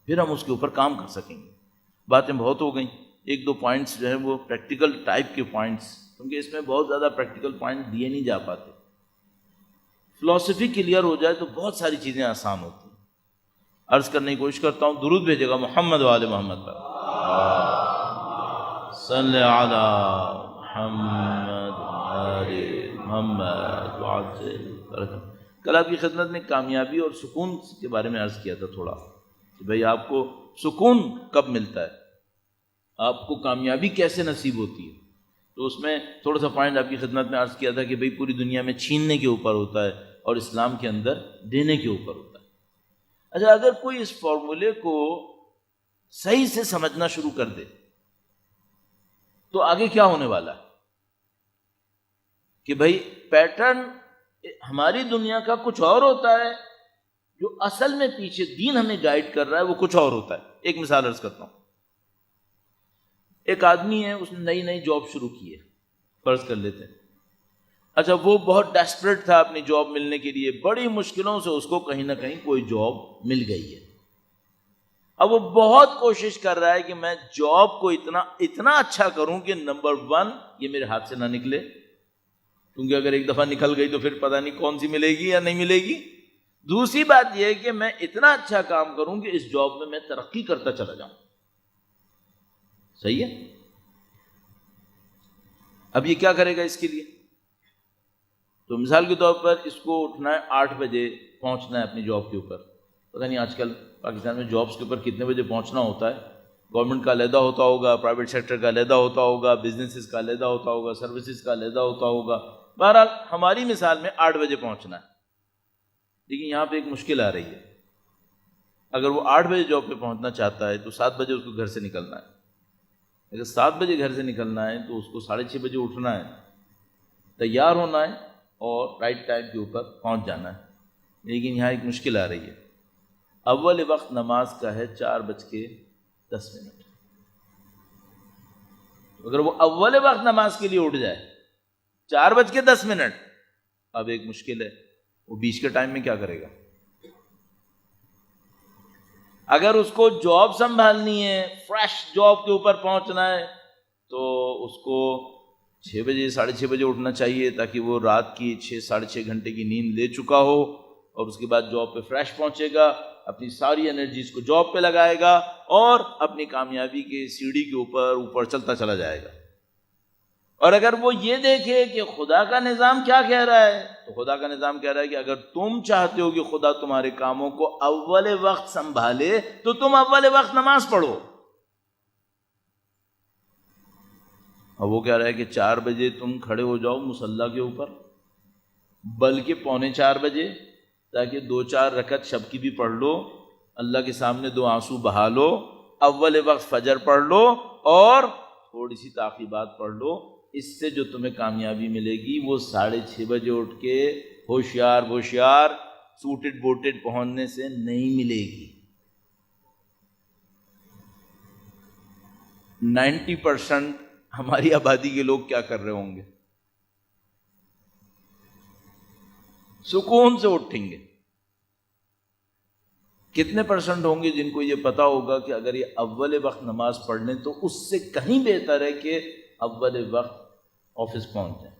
پھر ہم اس کے اوپر کام کر سکیں گے۔ باتیں بہت ہو گئیں، ایک دو پوائنٹس جو ہیں وہ پریکٹیکل ٹائپ کے پوائنٹس، کیونکہ اس میں بہت زیادہ پریکٹیکل پوائنٹ دیے نہیں جا پاتے۔ فلسفی کلیئر ہو جائے تو بہت ساری چیزیں آسان ہوتی ہیں۔ عرض کرنے کی کوشش کرتا ہوں، درود بھیجے گا محمد و آل محمد پر، صلی علی محمد و آل محمد وعجل برکاتہ۔ کل آپ کی خدمت میں کامیابی اور سکون کے بارے میں عرض کیا تھا تھوڑا، کہ بھئی آپ کو سکون کب ملتا ہے، آپ کو کامیابی کیسے نصیب ہوتی ہے۔ تو اس میں تھوڑا سا پوائنٹ آپ کی خدمت میں عرض کیا تھا کہ بھئی پوری دنیا میں چھیننے کے اوپر ہوتا ہے اور اسلام کے اندر دینے کے اوپر ہوتا ہے۔ اچھا اگر کوئی اس فارمولے کو صحیح سے سمجھنا شروع کر دے تو آگے کیا ہونے والا ہے کہ بھئی پیٹرن ہماری دنیا کا کچھ اور ہوتا ہے، جو اصل میں پیچھے دین ہمیں گائیڈ کر رہا ہے وہ کچھ اور ہوتا ہے۔ ایک مثال عرض کرتا ہوں، ایک آدمی ہے، اس نے نئی جاب شروع کی ہے، فرض کر لیتے ہیں، اچھا وہ بہت ڈیسپریٹ تھا اپنی جاب ملنے کے لیے، بڑی مشکلوں سے اس کو کہیں نہ کہیں کوئی جاب مل گئی ہے. اب وہ بہت کوشش کر رہا ہے کہ میں جاب کو اتنا اچھا کروں کہ نمبر 1 یہ میرے ہاتھ سے نہ نکلے، کیونکہ اگر ایک دفعہ نکل گئی تو پھر پتہ نہیں کون سی ملے گی یا نہیں ملے گی. دوسری بات یہ ہے کہ میں اتنا اچھا کام کروں کہ اس جاب میں ترقی کرتا چلا جاؤں. صحیح ہے؟ اب یہ کیا کرے گا اس کے لیے؟ تو مثال کے طور پر اس کو اٹھنا ہے 8 بجے، پہنچنا ہے اپنی جاب کے اوپر. پتہ نہیں آج کل پاکستان میں جابس کے اوپر کتنے بجے پہنچنا ہوتا ہے. گورنمنٹ کا علیحدہ ہوتا ہوگا، پرائیویٹ سیکٹر کا علیحدہ ہوتا ہوگا، بزنسز کا علیحدہ ہوتا ہوگا، سروسز کا علیحدہ ہوتا ہوگا. بہرحال ہماری مثال میں 8 بجے پہنچنا ہے. لیکن یہاں پہ ایک مشکل آ رہی ہے. اگر وہ 8 بجے جاب پہ پہنچنا چاہتا ہے تو 7 بجے اس کو گھر سے نکلنا ہے. اگر 7 بجے گھر سے نکلنا ہے تو اس کو 6:30 بجے اٹھنا ہے، تیار ہونا ہے اور رائٹ ٹائم کے اوپر پہنچ جانا ہے. لیکن یہاں ایک مشکل آ رہی ہے. اول وقت نماز کا ہے 4:10. اگر وہ اول وقت نماز کے لیے اٹھ جائے 4:10، اب ایک مشکل ہے، وہ بیچ کے ٹائم میں کیا کرے گا؟ اگر اس کو جاب سنبھالنی ہے، فریش جاب کے اوپر پہنچنا ہے، تو اس کو 6 بجے 6:30 بجے اٹھنا چاہیے تاکہ وہ رات کی 6-6.5 گھنٹے کی نیند لے چکا ہو، اور اس کے بعد جاب پہ فریش پہنچے گا، اپنی ساری انرجیز کو جاب پہ لگائے گا اور اپنی کامیابی کے سیڑھی کے اوپر چلتا چلا جائے گا. اور اگر وہ یہ دیکھے کہ خدا کا نظام کیا کہہ رہا ہے، تو خدا کا نظام کہہ رہا ہے کہ اگر تم چاہتے ہو کہ خدا تمہارے کاموں کو اول وقت سنبھالے تو تم اول وقت نماز پڑھو. اور وہ کہہ رہا ہے کہ 4 بجے تم کھڑے ہو جاؤ مصلی کے اوپر، بلکہ 3:45 بجے، تاکہ 2-4 رکعت شب کی بھی پڑھ لو، اللہ کے سامنے 2 آنسو بہا لو، اول وقت فجر پڑھ لو اور تھوڑی سی تعقیبات پڑھ لو. اس سے جو تمہیں کامیابی ملے گی وہ 6:30 بجے اٹھ کے ہوشیار سوٹڈ بوٹڈ پہنچنے سے نہیں ملے گی. 90% ہماری آبادی کے لوگ کیا کر رہے ہوں گے؟ سکون سے اٹھیں گے. کتنے پرسنٹ ہوں گے جن کو یہ پتا ہوگا کہ اگر یہ اول وقت نماز پڑھ لیں تو اس سے کہیں بہتر ہے کہ اول وقت آفس پہنچ جائیں؟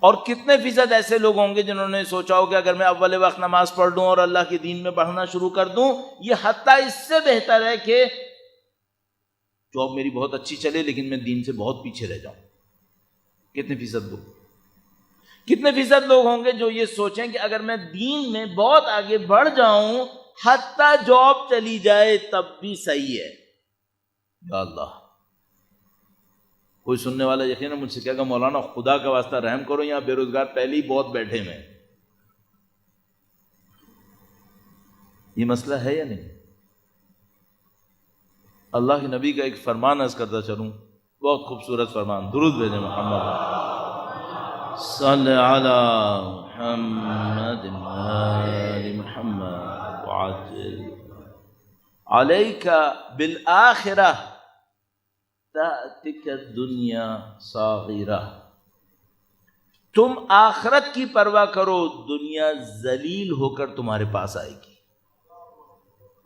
اور کتنے فیصد ایسے لوگ ہوں گے جنہوں نے سوچا ہو کہ اگر میں اول وقت نماز پڑھ لوں اور اللہ کے دین میں پڑھنا شروع کر دوں، یہ حتیٰ اس سے بہتر ہے کہ جاب میری بہت اچھی چلے لیکن میں دین سے بہت پیچھے رہ جاؤں. کتنے فیصد لوگ ہوں گے جو یہ سوچیں کہ اگر میں دین میں بہت آگے بڑھ جاؤں، حتیٰ جاب چلی جائے تب بھی صحیح ہے. یا اللہ، کوئی سننے والا یقیناً مجھ سے کہے گا مولانا خدا کا واسطہ رحم کرو، یہاں بے روزگار پہلے ہی بہت بیٹھے ہوئے ہیں. یہ مسئلہ ہے یا نہیں؟ اللہ کے نبی کا ایک فرمان عرض کرتا چلوں، بہت خوبصورت فرمان. درود بھیجیں محمد صلی علی محمد آل محمد وعجل علیک بالآخرہ تأتک الدنیا صاغرہ. تم آخرت کی پرواہ کرو، دنیا ذلیل ہو کر تمہارے پاس آئے گی.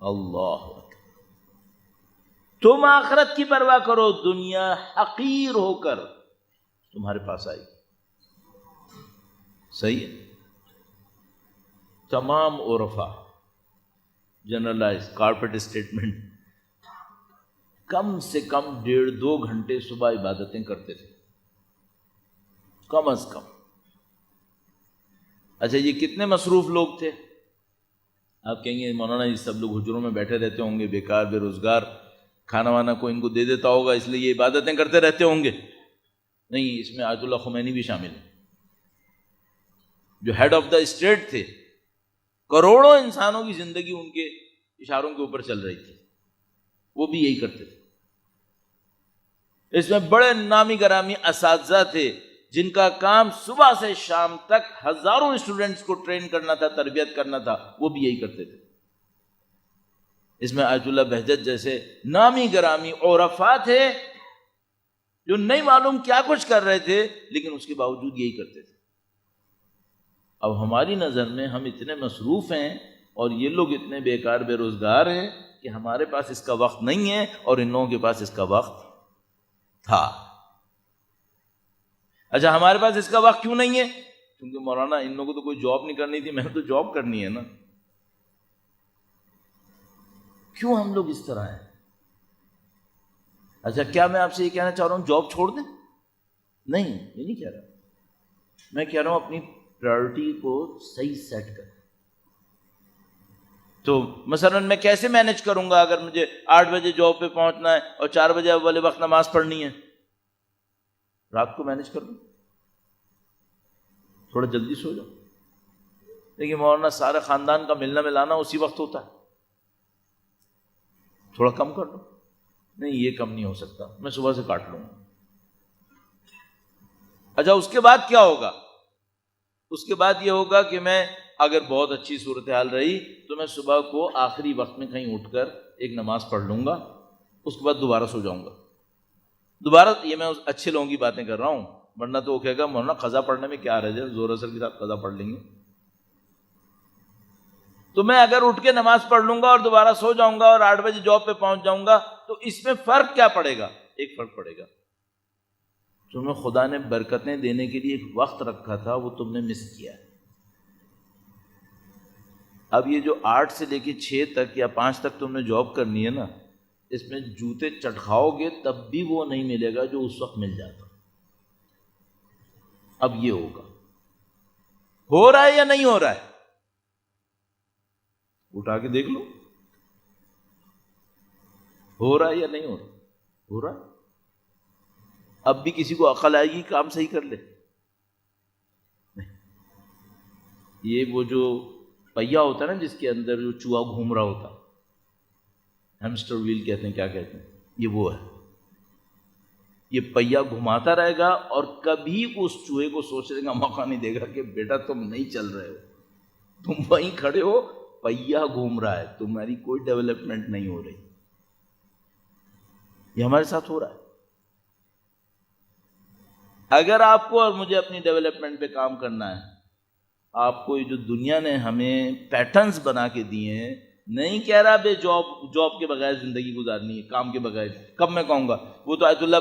اللہ اکبر. تم آخرت کی پرواہ کرو، دنیا حقیر ہو کر تمہارے پاس آئے گی. صحیح ہے؟ تمام عرفا جنرلائز کارپوریٹ اسٹیٹمنٹ کم سے کم 1.5-2 گھنٹے صبح عبادتیں کرتے تھے، کم از کم. اچھا یہ کتنے مصروف لوگ تھے؟ آپ کہیں گے مولانا یہ سب لوگ حجروں میں بیٹھے رہتے ہوں گے، بیکار بے روزگار، کھانا وانا کو ان کو دے دیتا ہوگا اس لیے یہ عبادتیں کرتے رہتے ہوں گے. نہیں، اس میں آیت اللہ خمینی بھی شامل ہے جو ہیڈ آف دا اسٹیٹ تھے. کروڑوں انسانوں کی زندگی ان کے اشاروں کے اوپر چل رہی تھی، وہ بھی یہی کرتے تھے. اس میں بڑے نامی گرامی اساتذہ تھے جن کا کام صبح سے شام تک ہزاروں اسٹوڈنٹس کو ٹرین کرنا تھا، تربیت کرنا تھا، وہ بھی یہی کرتے تھے. اس میں آیت اللہ بہجت جیسے نامی گرامی عرفا تھے جو نہیں معلوم کیا کچھ کر رہے تھے لیکن اس کے باوجود یہی کرتے تھے۔ اب ہماری نظر میں ہم اتنے مصروف ہیں اور یہ لوگ اتنے بیکار بے روزگار ہیں کہ ہمارے پاس اس کا وقت نہیں ہے اور ان لوگوں کے پاس اس کا وقت تھا۔ اچھا ہمارے پاس اس کا وقت کیوں نہیں ہے؟ کیونکہ مولانا ان لوگوں کو تو کوئی جاب نہیں کرنی تھی، میں نے تو جاب کرنی ہے نا۔ کیوں ہم لوگ اس طرح ہیں؟ اچھا کیا میں آپ سے یہ کہنا چاہ رہا ہوں جاب چھوڑ دیں؟ نہیں، یہ نہیں کہہ رہا، میں کہہ رہا ہوں اپنی پرائورٹی کو صحیح سیٹ کریں۔ تو مثلا میں کیسے مینج کروں گا اگر مجھے 8 بجے جاب پہ پہنچنا ہے اور 4 بجے والے وقت نماز پڑھنی ہے؟ رات کو مینج کر لوں، تھوڑا جلدی سو جاؤ۔ لیکن مولانا سارے خاندان کا ملنا ملانا اسی وقت ہوتا ہے، تھوڑا کم کر لو۔ نہیں یہ کم نہیں ہو سکتا، میں صبح سے کاٹ لوں گا۔ اچھا اس کے بعد کیا ہوگا؟ اس کے بعد یہ ہوگا کہ میں اگر بہت اچھی صورتحال رہی تو میں صبح کو آخری وقت میں کہیں اٹھ کر ایک نماز پڑھ لوں گا، اس کے بعد دوبارہ سو جاؤں گا۔ دوبارہ یہ میں اچھے لوگوں کی باتیں کر رہا ہوں، ورنہ تو وہ کہے گا مولانا قضا پڑھنے میں کیا رہ جائے، زور اثر کے ساتھ قضا پڑھ لیں گے۔ تو میں اگر اٹھ کے نماز پڑھ لوں گا اور دوبارہ سو جاؤں گا اور 8 بجے جاب پہ پہنچ جاؤں گا تو اس میں فرق کیا پڑے گا؟ ایک فرق پڑے گا، تمہیں خدا نے برکتیں دینے کے لیے ایک وقت رکھا تھا وہ تم نے مس کیا۔ اب یہ جو 8 سے لے کے 6 تک یا 5 تک تم نے جاب کرنی ہے نا، اس میں جوتے چٹکھاؤ گے تب بھی وہ نہیں ملے گا جو اس وقت مل جاتا۔ اب یہ ہوگا، ہو رہا ہے یا نہیں ہو رہا ہے؟ اٹھا کے دیکھ لو، ہو رہا ہے یا نہیں ہو رہا؟ ہو رہا ہے۔ اب بھی کسی کو عقل آئے گی کام صحیح کر لے؟ نہیں، یہ وہ جو پہیا ہوتا ہے نا جس کے اندر جو چوہا گھوم رہا ہوتا، ہیمسٹر ویل کہتے ہیں، کیا کہتے ہیں، یہ وہ ہے۔ یہ پہیا گھماتا رہے گا اور کبھی اس چوہے کو سوچنے کا موقع نہیں دے گا کہ بیٹا تم نہیں چل رہے ہو، تم وہیں کھڑے ہو، پہیا گھوم رہا ہے، تمہاری کوئی ڈیولپمنٹ نہیں ہو رہی۔ یہ ہمارے ساتھ ہو رہا ہے۔ اگر آپ کو اور مجھے اپنی ڈیولپمنٹ پہ کام کرنا ہے، آپ کو یہ جو دنیا نے ہمیں پیٹرنز بنا کے دیے ہیں، نہیں کہہ رہا بے جاب کے بغیر زندگی گزارنی ہے، کام کے بغیر۔ کب میں کہوں گا؟ وہ تو آیت اللہ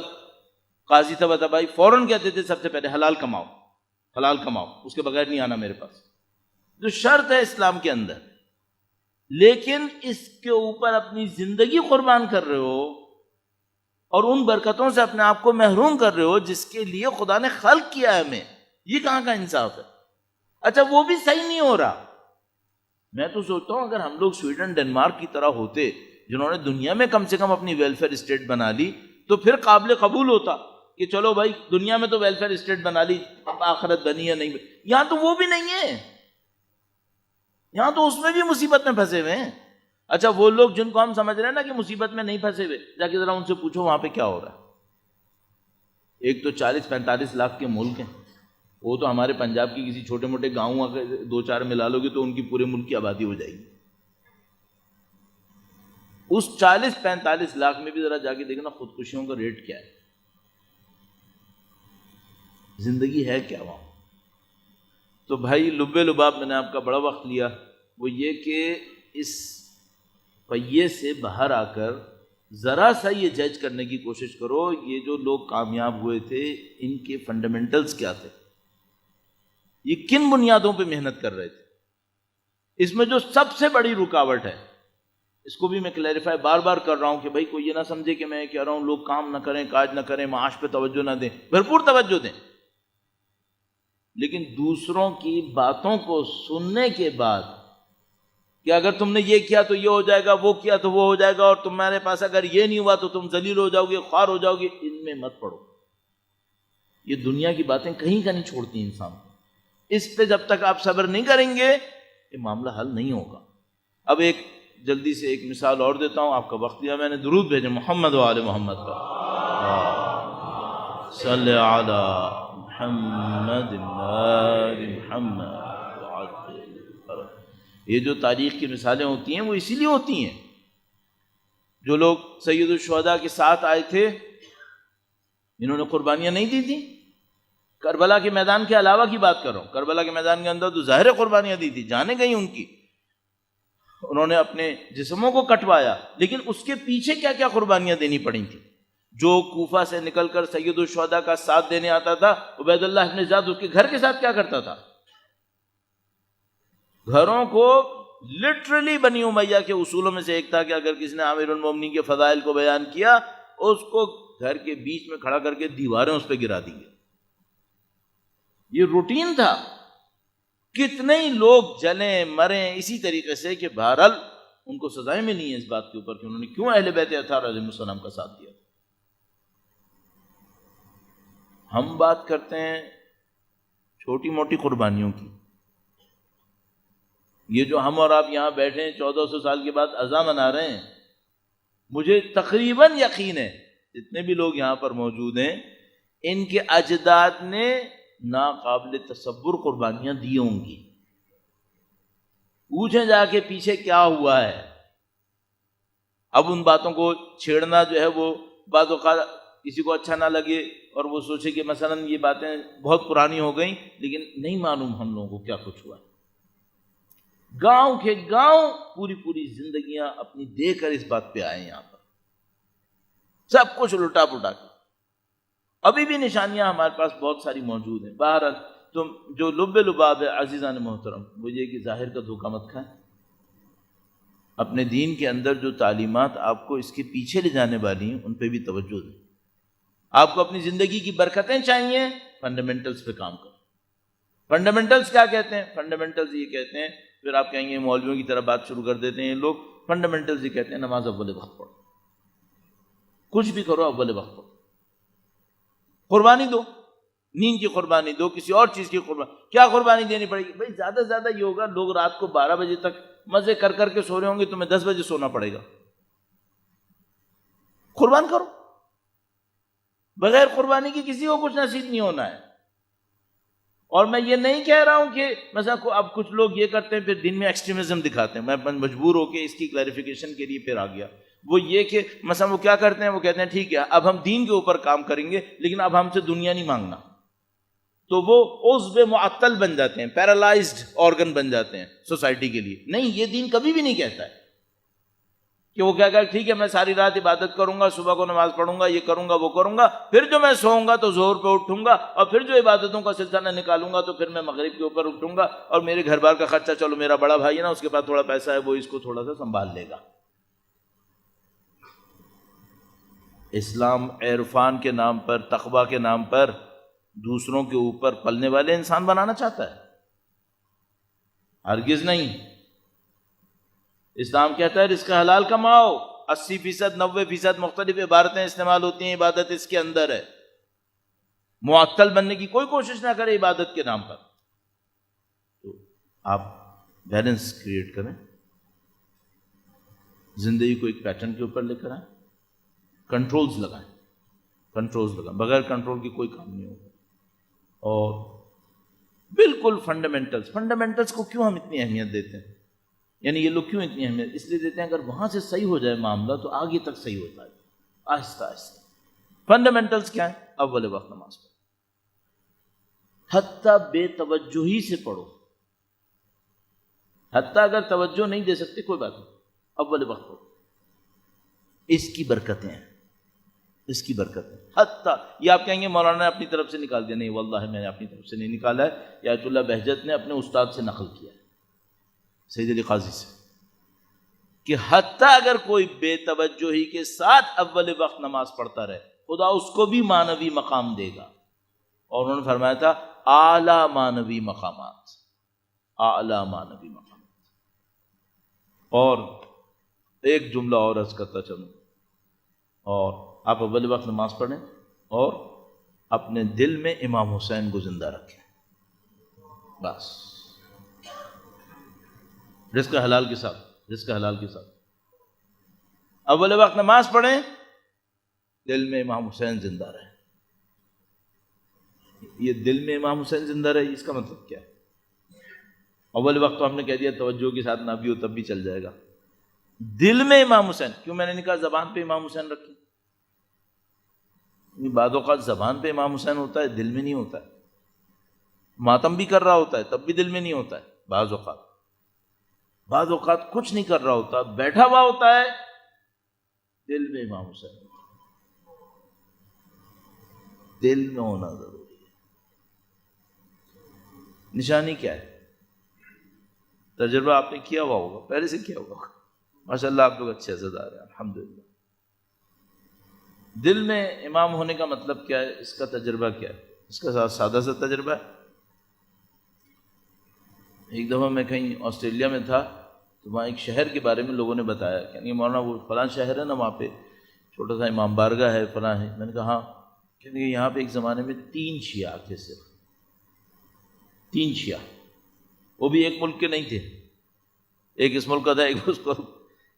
قاضی طبع بھائی فوراً کہتے تھے سب سے پہلے حلال کماؤ، حلال کماؤ، اس کے بغیر نہیں آنا میرے پاس، جو شرط ہے اسلام کے اندر۔ لیکن اس کے اوپر اپنی زندگی قربان کر رہے ہو اور ان برکتوں سے اپنے آپ کو محروم کر رہے ہو جس کے لیے خدا نے خلق کیا ہے ہمیں، یہ کہاں کا انصاف ہے؟ اچھا وہ بھی صحیح نہیں ہو رہا۔ میں تو سوچتا ہوں اگر ہم لوگ سویڈن ڈنمارک کی طرح ہوتے جنہوں نے دنیا میں کم سے کم اپنی ویلفیئر اسٹیٹ بنا لی تو پھر قابل قبول ہوتا کہ چلو بھائی دنیا میں تو ویلفیئر اسٹیٹ بنا لی، اب آخرت بنی ہے نہیں۔ یہاں تو وہ بھی نہیں ہے، یہاں تو اس میں بھی مصیبت میں پھنسے ہوئے ہیں۔ اچھا وہ لوگ جن کو ہم سمجھ رہے ہیں نا کہ مصیبت میں نہیں پھنسے ہوئے، جا کے ذرا ان سے پوچھو وہاں پہ کیا ہو رہا ہے۔ ایک تو 40-45 لاکھ کے ملک ہیں، وہ تو ہمارے پنجاب کی کسی چھوٹے موٹے گاؤں اگر 2-4 ملا لو گے تو ان کی پورے ملک کی آبادی ہو جائے گی۔ اس 40-45 لاکھ میں بھی ذرا جا کے دیکھنا خودکشیوں کا ریٹ کیا ہے، زندگی ہے کیا وہاں۔ تو بھائی لبے لباب میں نے آپ کا بڑا وقت لیا، وہ یہ کہ اس پہیے سے باہر آ کر ذرا سا یہ جج کرنے کی کوشش کرو یہ جو لوگ کامیاب ہوئے تھے ان کے فنڈامنٹلز کیا تھے، یہ کن بنیادوں پہ محنت کر رہے تھے۔ اس میں جو سب سے بڑی رکاوٹ ہے، اس کو بھی میں کلیریفائی بار بار کر رہا ہوں کہ بھائی کوئی یہ نہ سمجھے کہ میں کہہ رہا ہوں لوگ کام نہ کریں، کاج نہ کریں، معاش پہ توجہ نہ دیں، بھرپور توجہ دیں، لیکن دوسروں کی باتوں کو سننے کے بعد کہ اگر تم نے یہ کیا تو یہ ہو جائے گا، وہ کیا تو وہ ہو جائے گا، اور تمہارے پاس اگر یہ نہیں ہوا تو تم ذلیل ہو جاؤ گے، خوار ہو جاؤ گے، ان میں مت پڑو۔ یہ دنیا کی باتیں کہیں کا نہیں چھوڑتی انسان کو۔ اس پہ جب تک آپ صبر نہیں کریں گے یہ معاملہ حل نہیں ہوگا۔ اب ایک جلدی سے ایک مثال اور دیتا ہوں، آپ کا وقت دیا میں نے، درود بھیجیں محمد و آل محمد پر، صلی علی محمد آل محمد۔ یہ جو تاریخ کی مثالیں ہوتی ہیں وہ اسی لیے ہوتی ہیں، جو لوگ سید الشہداء کے ساتھ آئے تھے انہوں نے قربانیاں نہیں دی تھی؟ کربلا کے میدان کے علاوہ کی بات کر رہا ہوں، کربلا کے میدان کے اندر تو ظاہر قربانیاں دی تھی، جانیں گئی ان کی، انہوں نے اپنے جسموں کو کٹوایا، لیکن اس کے پیچھے کیا کیا قربانیاں دینی پڑی تھیں؟ جو کوفہ سے نکل کر سید الشہداء کا ساتھ دینے آتا تھا، عبید اللہ ابن زیاد اس کے گھر کے ساتھ کیا کرتا تھا؟ گھروں کو لٹرلی بنی امیہ کے اصولوں میں سے ایک تھا کہ اگر کسی نے امیر المومنین کے فضائل کو بیان کیا، اس کو گھر کے بیچ میں کھڑا کر کے دیواریں اس پہ گرا دیں گے. یہ روٹین تھا. کتنے ہی لوگ جلیں مریں اسی طریقے سے کہ بہرحال ان کو سزائیں ملی ہیں اس بات کے اوپر کہ انہوں نے کیوں اہل بیت اطہار علیہ السلام کا ساتھ دیا. ہم بات کرتے ہیں چھوٹی موٹی قربانیوں کی. یہ جو ہم اور آپ یہاں بیٹھے ہیں 1400 سال کے بعد اذاں منا رہے ہیں، مجھے تقریباً یقین ہے جتنے بھی لوگ یہاں پر موجود ہیں ان کے اجداد نے ناقابل تصور قربانیاں دی ہوں گی. پوچھیں جا کے پیچھے کیا ہوا ہے. اب ان باتوں کو چھیڑنا جو ہے وہ بعض اوقات کسی کو اچھا نہ لگے اور وہ سوچے کہ مثلا یہ باتیں بہت پرانی ہو گئیں، لیکن نہیں معلوم ہم لوگوں کو کیا کچھ ہوا. گاؤں کے گاؤں پوری زندگیاں اپنی دے کر اس بات پہ آئے یہاں پر، سب کچھ لٹا پٹا کے. ابھی بھی نشانیاں ہمارے پاس بہت ساری موجود ہیں. بہرحال تم جو لب لباب ہے عزیزان محترم، وہ یہ کہ ظاہر کا دھوکہ مت کھائیں. اپنے دین کے اندر جو تعلیمات آپ کو اس کے پیچھے لے جانے والی ہیں ان پہ بھی توجہ دیں. آپ کو اپنی زندگی کی برکتیں چاہیے، فنڈامنٹلز پہ کام کریں. فنڈامنٹلز کیا کہتے ہیں؟ فنڈامنٹلز یہ کہتے ہیں، پھر آپ کہیں گے مولویوں کی طرح بات شروع کر دیتے ہیں لوگ. فنڈامنٹلز یہ کہتے ہیں نماز اول وقت پڑھو، کچھ بھی کرو اول وقت پڑھو. قربانی دو، نیند کی قربانی دو، کسی اور چیز کی قربانی. کیا قربانی دینی پڑے گی؟ بھائی زیادہ سے زیادہ یہ ہوگا لوگ رات کو 12 بجے تک مزے کر کر کے سو رہے ہوں گے، تمہیں 10 بجے سونا پڑے گا. قربان کرو. بغیر قربانی کی کسی کو کچھ نصیب نہیں ہونا ہے. اور میں یہ نہیں کہہ رہا ہوں کہ مثلا اب کچھ لوگ یہ کرتے ہیں پھر دین میں ایکسٹریمزم دکھاتے ہیں. میں مجبور ہو کے اس کی کلیریفیکیشن کے لیے پھر آ گیا. وہ یہ کہ مثلا وہ کیا کرتے ہیں، وہ کہتے ہیں ٹھیک ہے اب ہم دین کے اوپر کام کریں گے لیکن اب ہم سے دنیا نہیں مانگنا. تو وہ عضو معطل بن جاتے ہیں، پیرالائزڈ آرگن بن جاتے ہیں سوسائٹی کے لیے. نہیں، یہ دین کبھی بھی نہیں کہتا ہے کہ وہ کیا کہ ٹھیک ہے میں ساری رات عبادت کروں گا، صبح کو نماز پڑھوں گا، یہ کروں گا وہ کروں گا، پھر جو میں سوؤں گا تو ظہر پہ اٹھوں گا، اور پھر جو عبادتوں کا سلسلہ نکالوں گا تو پھر میں مغرب کے اوپر اٹھوں گا، اور میرے گھر بار کا خرچہ چلو میرا بڑا بھائی ہے نا اس کے پاس تھوڑا پیسہ ہے وہ اس کو تھوڑا سا سنبھال لے گا. اسلام عرفان کے نام پر، تقویٰ کے نام پر دوسروں کے اوپر پلنے والے انسان بنانا چاہتا ہے؟ ہرگز نہیں. اسلام کہتا ہے رزق حلال کماؤ. 80%، 90% مختلف عبارتیں استعمال ہوتی ہیں، عبادت اس کے اندر ہے. معطل بننے کی کوئی کوشش نہ کرے عبادت کے نام پر. تو آپ بیلنس کریٹ کریں، زندگی کو ایک پیٹرن کے اوپر لے کر آئیں، کنٹرولز لگائیں. بغیر کنٹرول کی کوئی کام نہیں ہوگا. اور بالکل فنڈامنٹلز کو کیوں ہم اتنی اہمیت دیتے ہیں؟ یعنی یہ لوگ کیوں اتنی اہمیت اس لیے دیتے ہیں اگر وہاں سے صحیح ہو جائے معاملہ تو آگے تک صحیح ہوتا ہے آہستہ آہستہ. فنڈامنٹلز کیا ہے؟ اول وقت نماز پڑھو، حتیٰ بے توجہی سے پڑھو. حتیٰ اگر توجہ نہیں دے سکتے کوئی بات نہیں، اول وقت پڑھو. اس کی برکتیں ہیں. حتیٰ یہ آپ کہیں گے مولانا نے اپنی طرف سے نکال دیا. نہیں واللہ میں نے اپنی طرف سے نہیں نکالا ہے، یہ آیت اللہ بہجت نے اپنے استاد سے نقل کیا ہے، سید علی قاضی سے، کہ حتیٰ اگر کوئی بے توجہی کے ساتھ اول وقت نماز پڑھتا رہے خدا اس کو بھی معنوی مقام دے گا. اور انہوں نے فرمایا تھا اعلیٰ معنوی مقامات. اور ایک جملہ اور عرض کرتا چلوں، اور آپ اول وقت نماز پڑھیں اور اپنے دل میں امام حسین کو زندہ رکھیں. بس رزق حلال کے ساتھ اول وقت نماز پڑھیں، دل میں امام حسین زندہ رہے. یہ دل میں امام حسین زندہ رہے اس کا مطلب کیا ہے؟ اول وقت تو ہم نے کہہ دیا توجہ کے ساتھ نہ بھی ہو تب بھی چل جائے گا. دل میں امام حسین کیوں؟ میں نے کہا زبان پہ امام حسین رکھیں. بعض اوقات زبان پہ امام حسین ہوتا ہے، دل میں نہیں ہوتا ہے، ماتم بھی کر رہا ہوتا ہے تب بھی دل میں نہیں ہوتا ہے، بعض اوقات کچھ نہیں کر رہا ہوتا، بیٹھا ہوا ہوتا ہے، دل میں امام حسین، دل میں ہونا ضروری ہے۔ نشانی کیا ہے؟ تجربہ آپ نے کیا ہوا ہوگا، پہلے سے کیا ہوا ہوگا، ماشاءاللہ آپ لوگ اچھے عزادار ہیں الحمدللہ۔ دل میں امام ہونے کا مطلب کیا ہے؟ اس کا تجربہ کیا ہے؟ اس کا سادہ سا تجربہ ہے۔ ایک دفعہ میں کہیں آسٹریلیا میں تھا تو وہاں ایک شہر کے بارے میں لوگوں نے بتایا کہ مولانا وہ فلاں شہر ہے نا، وہاں پہ چھوٹا سا امام بارگاہ ہے، فلاں ہے۔ میں نے کہا ہاں، کہ یہاں پہ ایک زمانے میں 3 شیعہ تھے، صرف 3 شیعہ، وہ بھی ایک ملک کے نہیں تھے، ایک اس ملک کا تھا ایک اس کو،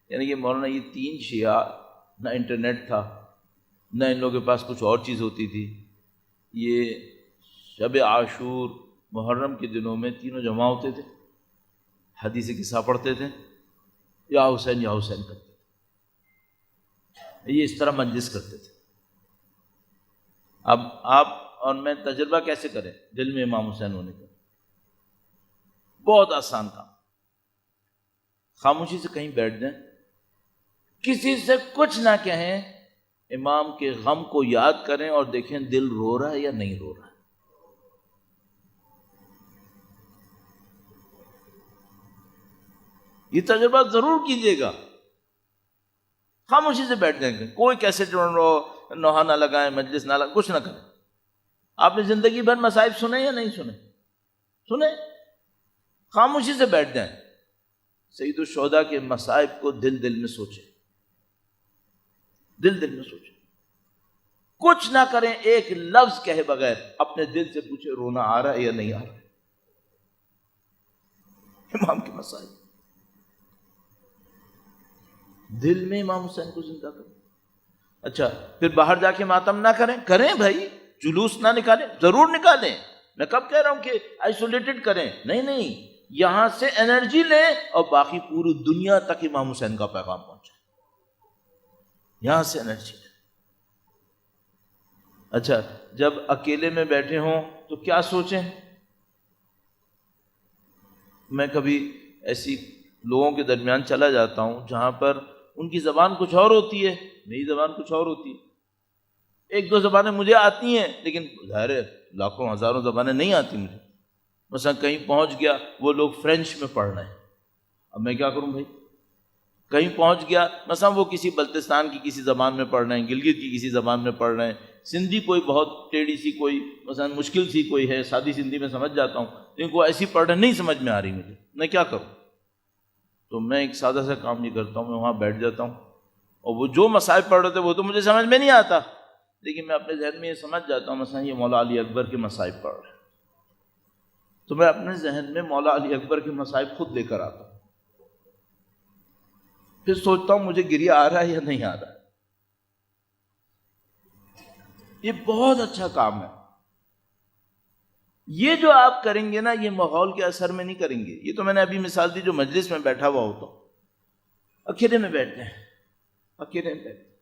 یعنی کہ مولانا یہ 3 شیعہ، نہ انٹرنیٹ تھا، نہ ان لوگوں کے پاس کچھ اور چیز ہوتی تھی، یہ شب عاشور محرم کے دنوں میں تینوں جمع ہوتے تھے، حدیث قصہ پڑھتے تھے، یا حسین یا حسین کرتے تھے، یہ اس طرح مجلس کرتے تھے۔ اب آپ اور میں تجربہ کیسے کریں دل میں امام حسین ہونے کا؟ بہت آسان کام، خاموشی سے کہیں بیٹھ جائیں، کسی سے کچھ نہ کہیں، امام کے غم کو یاد کریں اور دیکھیں دل رو رہا ہے یا نہیں رو رہا ہے۔ یہ تجربہ ضرور کیجیے گا، خاموشی سے بیٹھ جائیں گے، کوئی کیسے نوحہ نہ لگائیں، مجلس نہ لگائیں، کچھ نہ کریں۔ آپ نے زندگی بھر مصائب سنے یا نہیں سنے؟ سنے، خاموشی سے بیٹھ جائیں، سید الشہداء کے مصائب کو دل دل میں سوچیں، دل دل میں سوچیں، کچھ نہ کریں، ایک لفظ کہے بغیر اپنے دل سے پوچھے رونا آ رہا ہے یا نہیں آ رہا ہے۔ امام کے مصائب، دل میں امام حسین کو زندہ کریں۔ اچھا، پھر باہر جا کے ماتم نہ کریں، کریں بھائی، جلوس نہ نکالیں، ضرور نکالیں، میں کب کہہ رہا ہوں کہ آئسولیٹڈ کریں، نہیں، یہاں سے انرجی لیں اور باقی پوری دنیا تک امام حسین کا پیغام پہنچائیں، یہاں سے انرجی لیں۔ اچھا، جب اکیلے میں بیٹھے ہوں تو کیا سوچیں؟ میں کبھی ایسی لوگوں کے درمیان چلا جاتا ہوں جہاں پر ان کی زبان کچھ اور ہوتی ہے، میری زبان کچھ اور ہوتی ہے، 1-2 زبانیں مجھے آتی ہیں لیکن ظاہر ہے لاکھوں ہزاروں زبانیں نہیں آتی مجھے۔ مثلا کہیں پہنچ گیا، وہ لوگ فرینچ میں پڑھ رہے ہیں، اب میں کیا کروں بھائی؟ کہیں پہنچ گیا، مثلا وہ کسی بلتستان کی کسی زبان میں پڑھ رہے ہیں، گلگت کی کسی زبان میں پڑھ رہے ہیں، سندھی کوئی بہت ٹیڑھی سی، کوئی مثلا مشکل سی کوئی ہے، سادی سندھی میں سمجھ جاتا ہوں، لیکن کوئی ایسی پڑھ رہے نہیں سمجھ میں آ رہی مجھے، میں کیا کروں؟ تو میں ایک سادہ سا کام نہیں کرتا ہوں، میں وہاں بیٹھ جاتا ہوں، اور وہ جو مصائب پڑھ رہے تھے وہ تو مجھے سمجھ میں نہیں آتا، لیکن میں اپنے ذہن میں یہ سمجھ جاتا ہوں مثلا یہ مولا علی اکبر کے مصائب پڑھ رہے ہیں، تو میں اپنے ذہن میں مولا علی اکبر کے مصائب خود لے کر آتا ہوں، پھر سوچتا ہوں مجھے گریہ آ رہا ہے یا نہیں آ رہا ہے۔ یہ بہت اچھا کام ہے، یہ جو آپ کریں گے نا، یہ ماحول کے اثر میں نہیں کریں گے، یہ تو میں نے ابھی مثال دی جو مجلس میں بیٹھا ہوا ہوتا ہوں، اکیلے میں بیٹھتے ہیں، اکیلے میں بیٹھتے ہیں،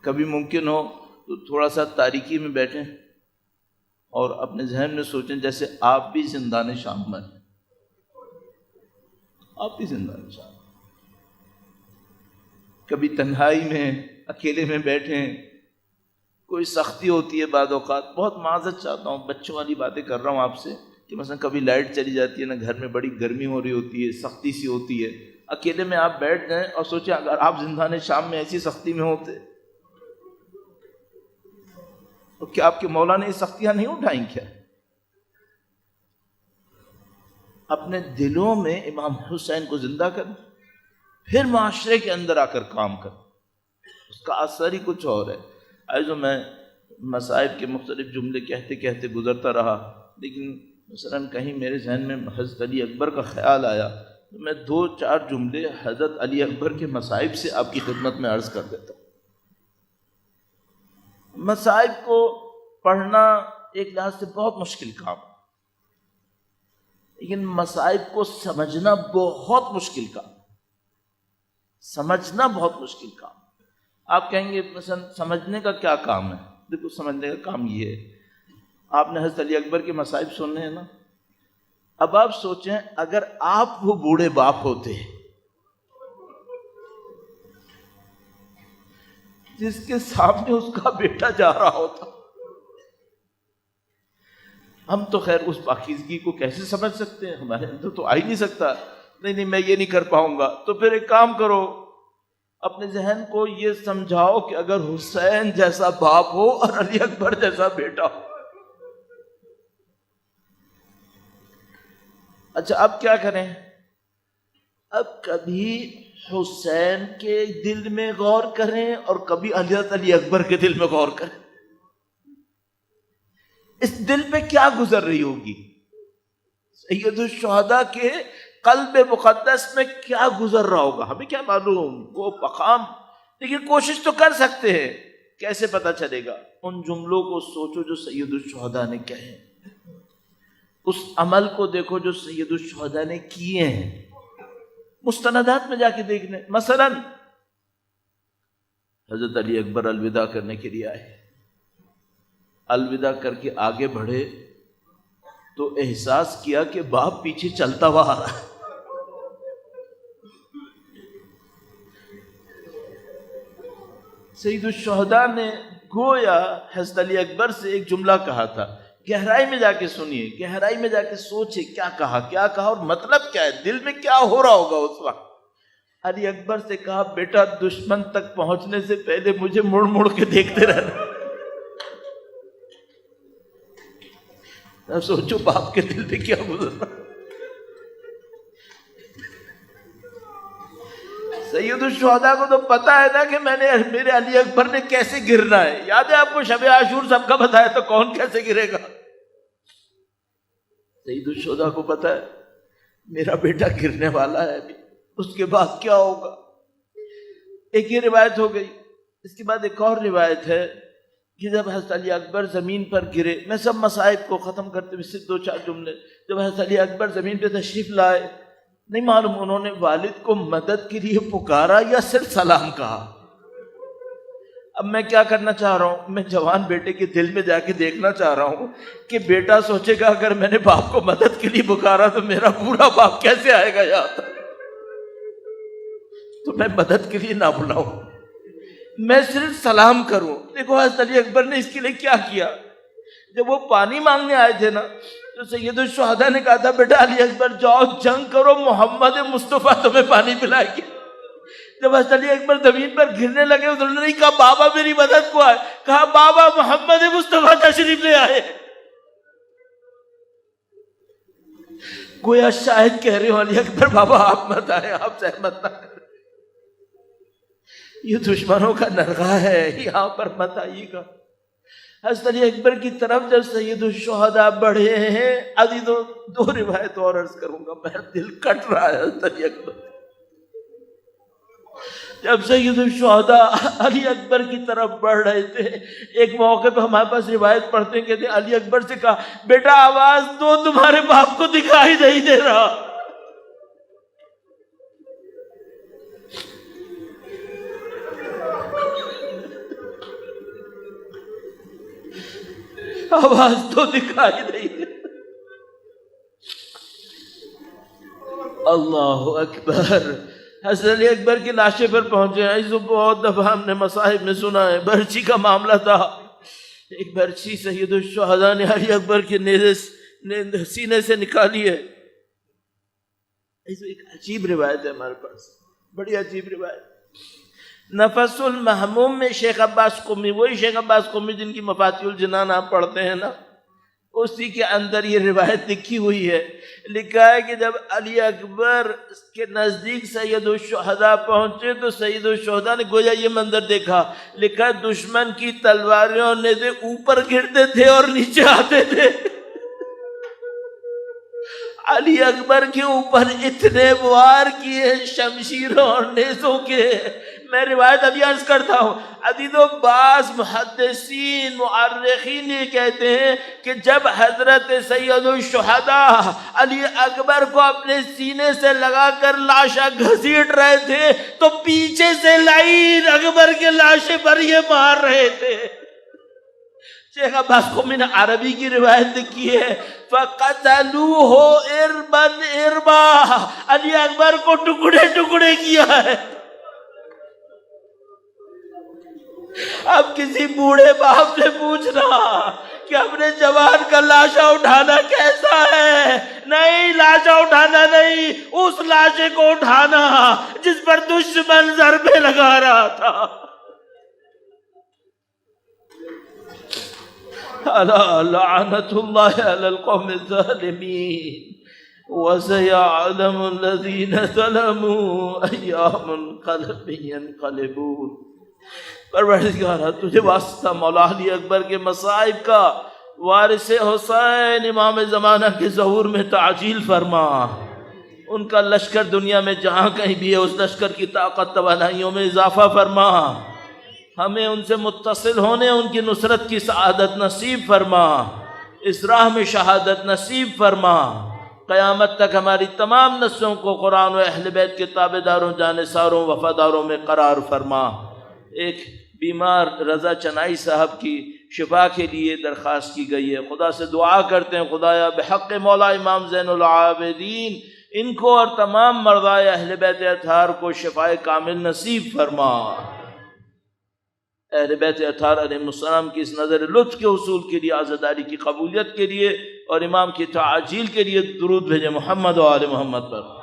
کبھی ممکن ہو تو تھوڑا سا تاریکی میں بیٹھیں اور اپنے ذہن میں سوچیں جیسے آپ بھی زندان شام میں ہیں، آپ بھی زندان شام، کبھی تنہائی میں اکیلے میں بیٹھیں، کوئی سختی ہوتی ہے بعض اوقات، بہت معذرت چاہتا ہوں، بچوں والی باتیں کر رہا ہوں آپ سے، کہ مثلا کبھی لائٹ چلی جاتی ہے نا، گھر میں بڑی گرمی ہو رہی ہوتی ہے، سختی سی ہوتی ہے، اکیلے میں آپ بیٹھ جائیں اور سوچیں اگر آپ زندان شام میں ایسی سختی میں ہوتے تو کیا آپ کے مولا نے یہ سختیاں نہیں اٹھائیں کیا؟ اپنے دلوں میں امام حسین کو زندہ کریں، پھر معاشرے کے اندر آ کر کام کریں، اس کا اثر ہی کچھ اور ہے۔ جو میں مصائب کے مختلف جملے کہتے کہتے گزرتا رہا، لیکن مثلا کہیں میرے ذہن میں حضرت علی اکبر کا خیال آیا تو میں 2-4 جملے حضرت علی اکبر کے مصائب سے آپ کی خدمت میں عرض کر دیتا ہوں۔ مصائب کو پڑھنا ایک لحاظ سے بہت مشکل کام ہے، لیکن مصائب کو سمجھنا بہت مشکل کام، سمجھنا بہت مشکل کام۔ آپ کہیں گے مثلا سمجھنے کا کیا کام ہے؟ دیکھو سمجھنے کا کام یہ ہے، آپ نے حضرت علی اکبر کے مصائب سننے ہیں نا، اب آپ سوچیں اگر آپ وہ بوڑھے باپ ہوتے جس کے سامنے اس کا بیٹا جا رہا ہوتا، ہم تو خیر اس پاکیزگی کو کیسے سمجھ سکتے ہیں، ہمارے اندر تو آ ہی نہیں سکتا، نہیں میں یہ نہیں کر پاؤں گا۔ تو پھر ایک کام کرو، اپنے ذہن کو یہ سمجھاؤ کہ اگر حسین جیسا باپ ہو اور علی اکبر جیسا بیٹا ہو، اچھا اب کیا کریں؟ اب کبھی حسین کے دل میں غور کریں اور کبھی حضرت علی اکبر کے دل میں غور کریں، اس دل پہ کیا گزر رہی ہوگی، سید الشہداء کے قلب مقدس میں کیا گزر رہا ہوگا، ہمیں کیا معلوم وہ مقام، لیکن کوشش تو کر سکتے ہیں۔ کیسے پتا چلے گا؟ ان جملوں کو سوچو جو سید الشہداء نے کہے، اس عمل کو دیکھو جو سید الشہداء نے کیے ہیں، مستندات میں جا کے دیکھ لیں۔ مثلا حضرت علی اکبر الوداع کرنے کے لیے آئے، الوداع کر کے آگے بڑھے تو احساس کیا کہ باپ پیچھے چلتا ہوا آ رہا ہے۔ سید الشہداء نے گویا حضرت علی اکبر سے ایک جملہ کہا تھا، گہرائی میں جا کے سنیے، گہرائی میں جا کے سوچے کیا کہا اور مطلب کیا ہے، دل میں کیا ہو رہا ہوگا اس وقت۔ علی اکبر سے کہا بیٹا دشمن تک پہنچنے سے پہلے مجھے مڑ مڑ کے دیکھتے رہنا۔ اب سوچو باپ کے دل پہ کیا گزر رہا۔ سید الشہداء کو تو پتا ہے نا کہ میرے علی اکبر نے کیسے گرنا ہے، یاد ہے آپ کو شب عاشور سب کا بتایا تو کون کیسے گرے گا؟ سید الشہداء کو پتا ہے میرا بیٹا گرنے والا ہے ابھی، اس کے بعد کیا ہوگا۔ ایک یہ روایت ہو گئی، اس کے بعد ایک اور روایت ہے کہ جب حضرت علی اکبر زمین پر گرے، میں سب مصائب کو ختم کرتے ہوئے صرف 2-4 جملے، جب حضرت علی اکبر زمین پہ تشریف لائے، نہیں معلوم انہوں نے والد کو مدد کے لیے پکارا یا صرف سلام کہا۔ اب میں کیا کرنا چاہ رہا ہوں، میں جوان بیٹے کے دل میں جا کے دیکھنا چاہ رہا ہوں کہ بیٹا سوچے گا اگر میں نے باپ کو مدد کے لیے پکارا تو میرا بوڑھا باپ کیسے آئے گا یاد، تو میں مدد کے لیے نہ بلاؤں، میں صرف سلام کروں۔ دیکھو حضرت علی اکبر نے اس کے لیے کیا کیا، جب وہ پانی مانگنے آئے تھے نا تو سید الشہداء نے کہا تھا بیٹا علی اکبر جاؤ جنگ کرو، محمد مصطفیٰ تمہیں پانی پلائے گی۔ جب حضرت علی اکبر زمین پر گرنے لگے انہوں نے نہیں کہا بابا میری مدد کو آئے، کہا بابا محمد مصطفیٰ تشریف لے آئے۔ گویا شاید کہہ رہے ہو علی اکبر بابا آپ مت آئے، آپ زحمت نہ کریں، یہ دشمنوں کا نرغہ ہے، یہاں پر مت آئیے گا۔ حضرت علی اکبر کی طرف جب سید الشہداء بڑھے ہیں، ابھی دو روایت اور عرض کروں گا، میرا دل کٹ رہا ہے۔ حضرت علی اکبر جب سید الشہداء علی اکبر کی طرف بڑھ رہے تھے، ایک موقع پہ ہمارے پاس روایت پڑھتے ہیں، کہتے ہیں علی اکبر سے کہا بیٹا آواز دو تمہارے باپ کو دکھائی نہیں دے رہا۔ آواز تو دکھائی نہیں۔ اللہ اکبر۔ حضرت علی اکبر کی لاشے پر پہنچے ہیں، اس کو بہت دفعہ ہم نے مصاحب میں سنا ہے، برچی کا معاملہ تھا۔ ایک برچی سید الشہداء نے علی اکبر کے سینے سے نکالی ہے۔ ایک عجیب روایت ہے ہمارے پاس، بڑی عجیب روایت۔ نفس المحموم میں شیخ عباس قمی، وہی شیخ عباس قمی جن کی مفاتیح الجنان آپ پڑھتے ہیں نا، اسی کے اندر یہ روایت لکھی ہوئی ہے۔ لکھا ہے کہ جب علی اکبر کے نزدیک سید الشہداء پہنچے تو سید الشہداء نے گویا یہ منظر دیکھا، لکھا ہے دشمن کی تلواریوں نے سے اوپر گرتے تھے اور نیچے آتے تھے۔ علی اکبر کے اوپر اتنے وار کیے شمشیروں اور نیزوں کے، میں روایت ابھی عرض کرتا ہوں، عزیز و بعض محدثین مؤرخین یہ کہتے ہیں کہ جب حضرت سید الشہداء علی اکبر کو اپنے سینے سے لگا کر لاشا گھسیٹ رہے تھے تو پیچھے سے لعین اکبر کے لاشے پر یہ مار رہے تھے۔ شیخ عباس قمی نے عربی کی روایت لکھی ہے فَقَتَلُوهُ إِرْبًا إِرْبًا، علی اکبر کو ٹکڑے ٹکڑے کیا ہے۔ اب کسی بوڑھے باپ سے پوچھنا کہ اپنے جوان کا لاشا اٹھانا کیسا ہے، نہیں لاشا اٹھانا نہیں، اس لاشے کو اٹھانا جس پر دشمن ضربے لگا رہا تھا۔ الا لعنت اللہ علی القوم الظالمین وسيعلم الذین ظلموا ای منقلب ینقلبون۔ پروردگارہ تجھے واسطہ مولا علی اکبر کے مصائب کا، وارث حسین امام زمانہ کے ظہور میں تعجیل فرما، ان کا لشکر دنیا میں جہاں کہیں بھی ہے اس لشکر کی طاقت توانائیوں میں اضافہ فرما، ہمیں ان سے متصل ہونے ان کی نصرت کی سعادت نصیب فرما، اس راہ میں شہادت نصیب فرما، قیامت تک ہماری تمام نسلوں کو قرآن و اہل بیت کے تابعداروں جانثاروں وفاداروں میں قرار فرما۔ ایک بیمار رضا چنائی صاحب کی شفا کے لیے درخواست کی گئی ہے، خدا سے دعا کرتے ہیں خدایا بحق مولا امام زین العابدین ان کو اور تمام مردائے اہل بیت اطہار کو شفائے کامل نصیب فرما۔ اہل بیت اطہار علیہ السلام کی اس نظر لطف کے حصول کے لیے، عزاداری کی قبولیت کے لیے اور امام کی تعجیل کے لیے درود بھیجے محمد و آل محمد پر۔